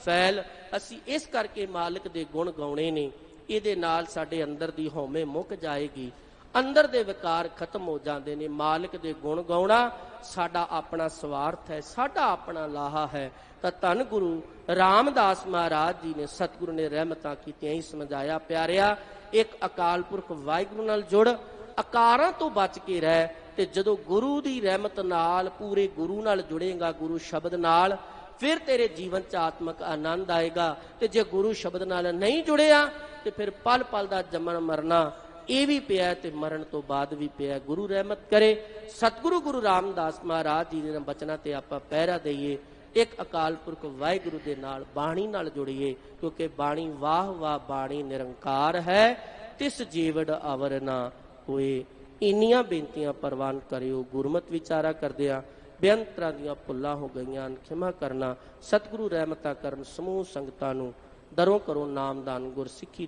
A: ਫੈਲ। ਅਸੀਂ ਇਸ ਕਰਕੇ ਮਾਲਕ ਦੇ ਗੁਣ ਗਾਉਣੇ ਨੇ। ਇਹਦੇ ਨਾਲ ਸਾਡੇ ਅੰਦਰ ਦੀ ਹਉਮੈ ਮੁੱਕ ਜਾਏਗੀ, ਅੰਦਰ ਦੇ ਵਿਕਾਰ ਖਤਮ ਹੋ ਜਾਂਦੇ ਨੇ। ਮਾਲਕ ਦੇ ਗੁਣ ਗਾਉਣਾ ਸਾਡਾ ਆਪਣਾ ਸਵਾਰਥ ਹੈ, ਸਾਡਾ ਆਪਣਾ ਲਾਹਾ ਹੈ। ਤਾਂ ਧੰਨ ਗੁਰੂ ਰਾਮਦਾਸ ਮਹਾਰਾਜ ਜੀ ਨੇ, ਸਤਿਗੁਰੂ ਨੇ ਰਹਿਮਤਾਂ ਕੀਤੀਆਂ ਹੀ ਸਮਝਾਇਆ, ਪਿਆਰਿਆ ਇੱਕ ਅਕਾਲ ਪੁਰਖ ਵਾਹਿਗੁਰੂ ਨਾਲ ਜੁੜ, ਅਕਾਰਾਂ ਤੋਂ ਬਚ ਕੇ ਰਹਿ। ਤੇ ਜਦੋਂ ਗੁਰੂ ਦੀ ਰਹਿਮਤ ਨਾਲ, ਪੂਰੇ ਗੁਰੂ ਨਾਲ ਜੁੜੇਗਾ, ਗੁਰੂ ਸ਼ਬਦ ਨਾਲ, ਫਿਰ ਤੇਰੇ ਜੀਵਨ 'ਚ ਆਤਮਿਕ ਆਨੰਦ ਆਏਗਾ। ਤੇ ਜੇ ਗੁਰੂ ਸ਼ਬਦ ਨਾਲ ਨਹੀਂ ਜੁੜਿਆ ਤੇ ਫਿਰ ਪਲ ਪਲ ਦਾ ਜੰਮਣ ਮਰਨਾ ਇਹ ਵੀ ਪਿਆ ਤੇ ਮਰਨ ਤੋਂ ਬਾਅਦ ਵੀ ਪਿਆ। ਗੁਰੂ ਰਹਿਮਤ ਕਰੇ। ਸਤਿਗੁਰੂ ਗੁਰੂ ਰਾਮਦਾਸ ਮਹਾਰਾਜ ਜੀ ਦੇ ਬਚਨਾਂ ਤੇ ਆਪਾਂ ਪਹਿਰਾ ਦਈਏ। ਇੱਕ ਅਕਾਲ ਪੁਰਖ ਵਾਹਿਗੁਰੂ ਦੇ ਨਾਲ ਬਾਣੀ ਨਾਲ ਜੁੜੀਏ, ਕਿਉਂਕਿ ਬਾਣੀ ਵਾਹ ਵਾਹ ਬਾਣੀ ਨਿਰੰਕਾਰ ਹੈ, ਤਿਸ ਜੀਵੜ ਅਵਰ ਨਾ ਹੋਏ। ਇੰਨੀਆਂ ਬੇਨਤੀਆਂ ਪ੍ਰਵਾਨ ਕਰਿਓ। ਗੁਰਮਤਿ ਵਿਚਾਰਾ ਕਰਦਿਆਂ ਬੇਅੰਤ ਤਰ੍ਹਾਂ ਦੀਆਂ ਭੁੱਲਾਂ ਹੋ ਗਈਆਂ, ਖਿਮਾ ਕਰਨਾ। ਸਤਿਗੁਰੂ ਰਹਿਮਤਾਂ ਕਰਨ ਸਮੂਹ ਸੰਗਤਾਂ ਨੂੰ ਦਰੋਂ ਕਰੋ ਨਾਮਦਾਨ ਗੁਰਸਿੱਖੀ।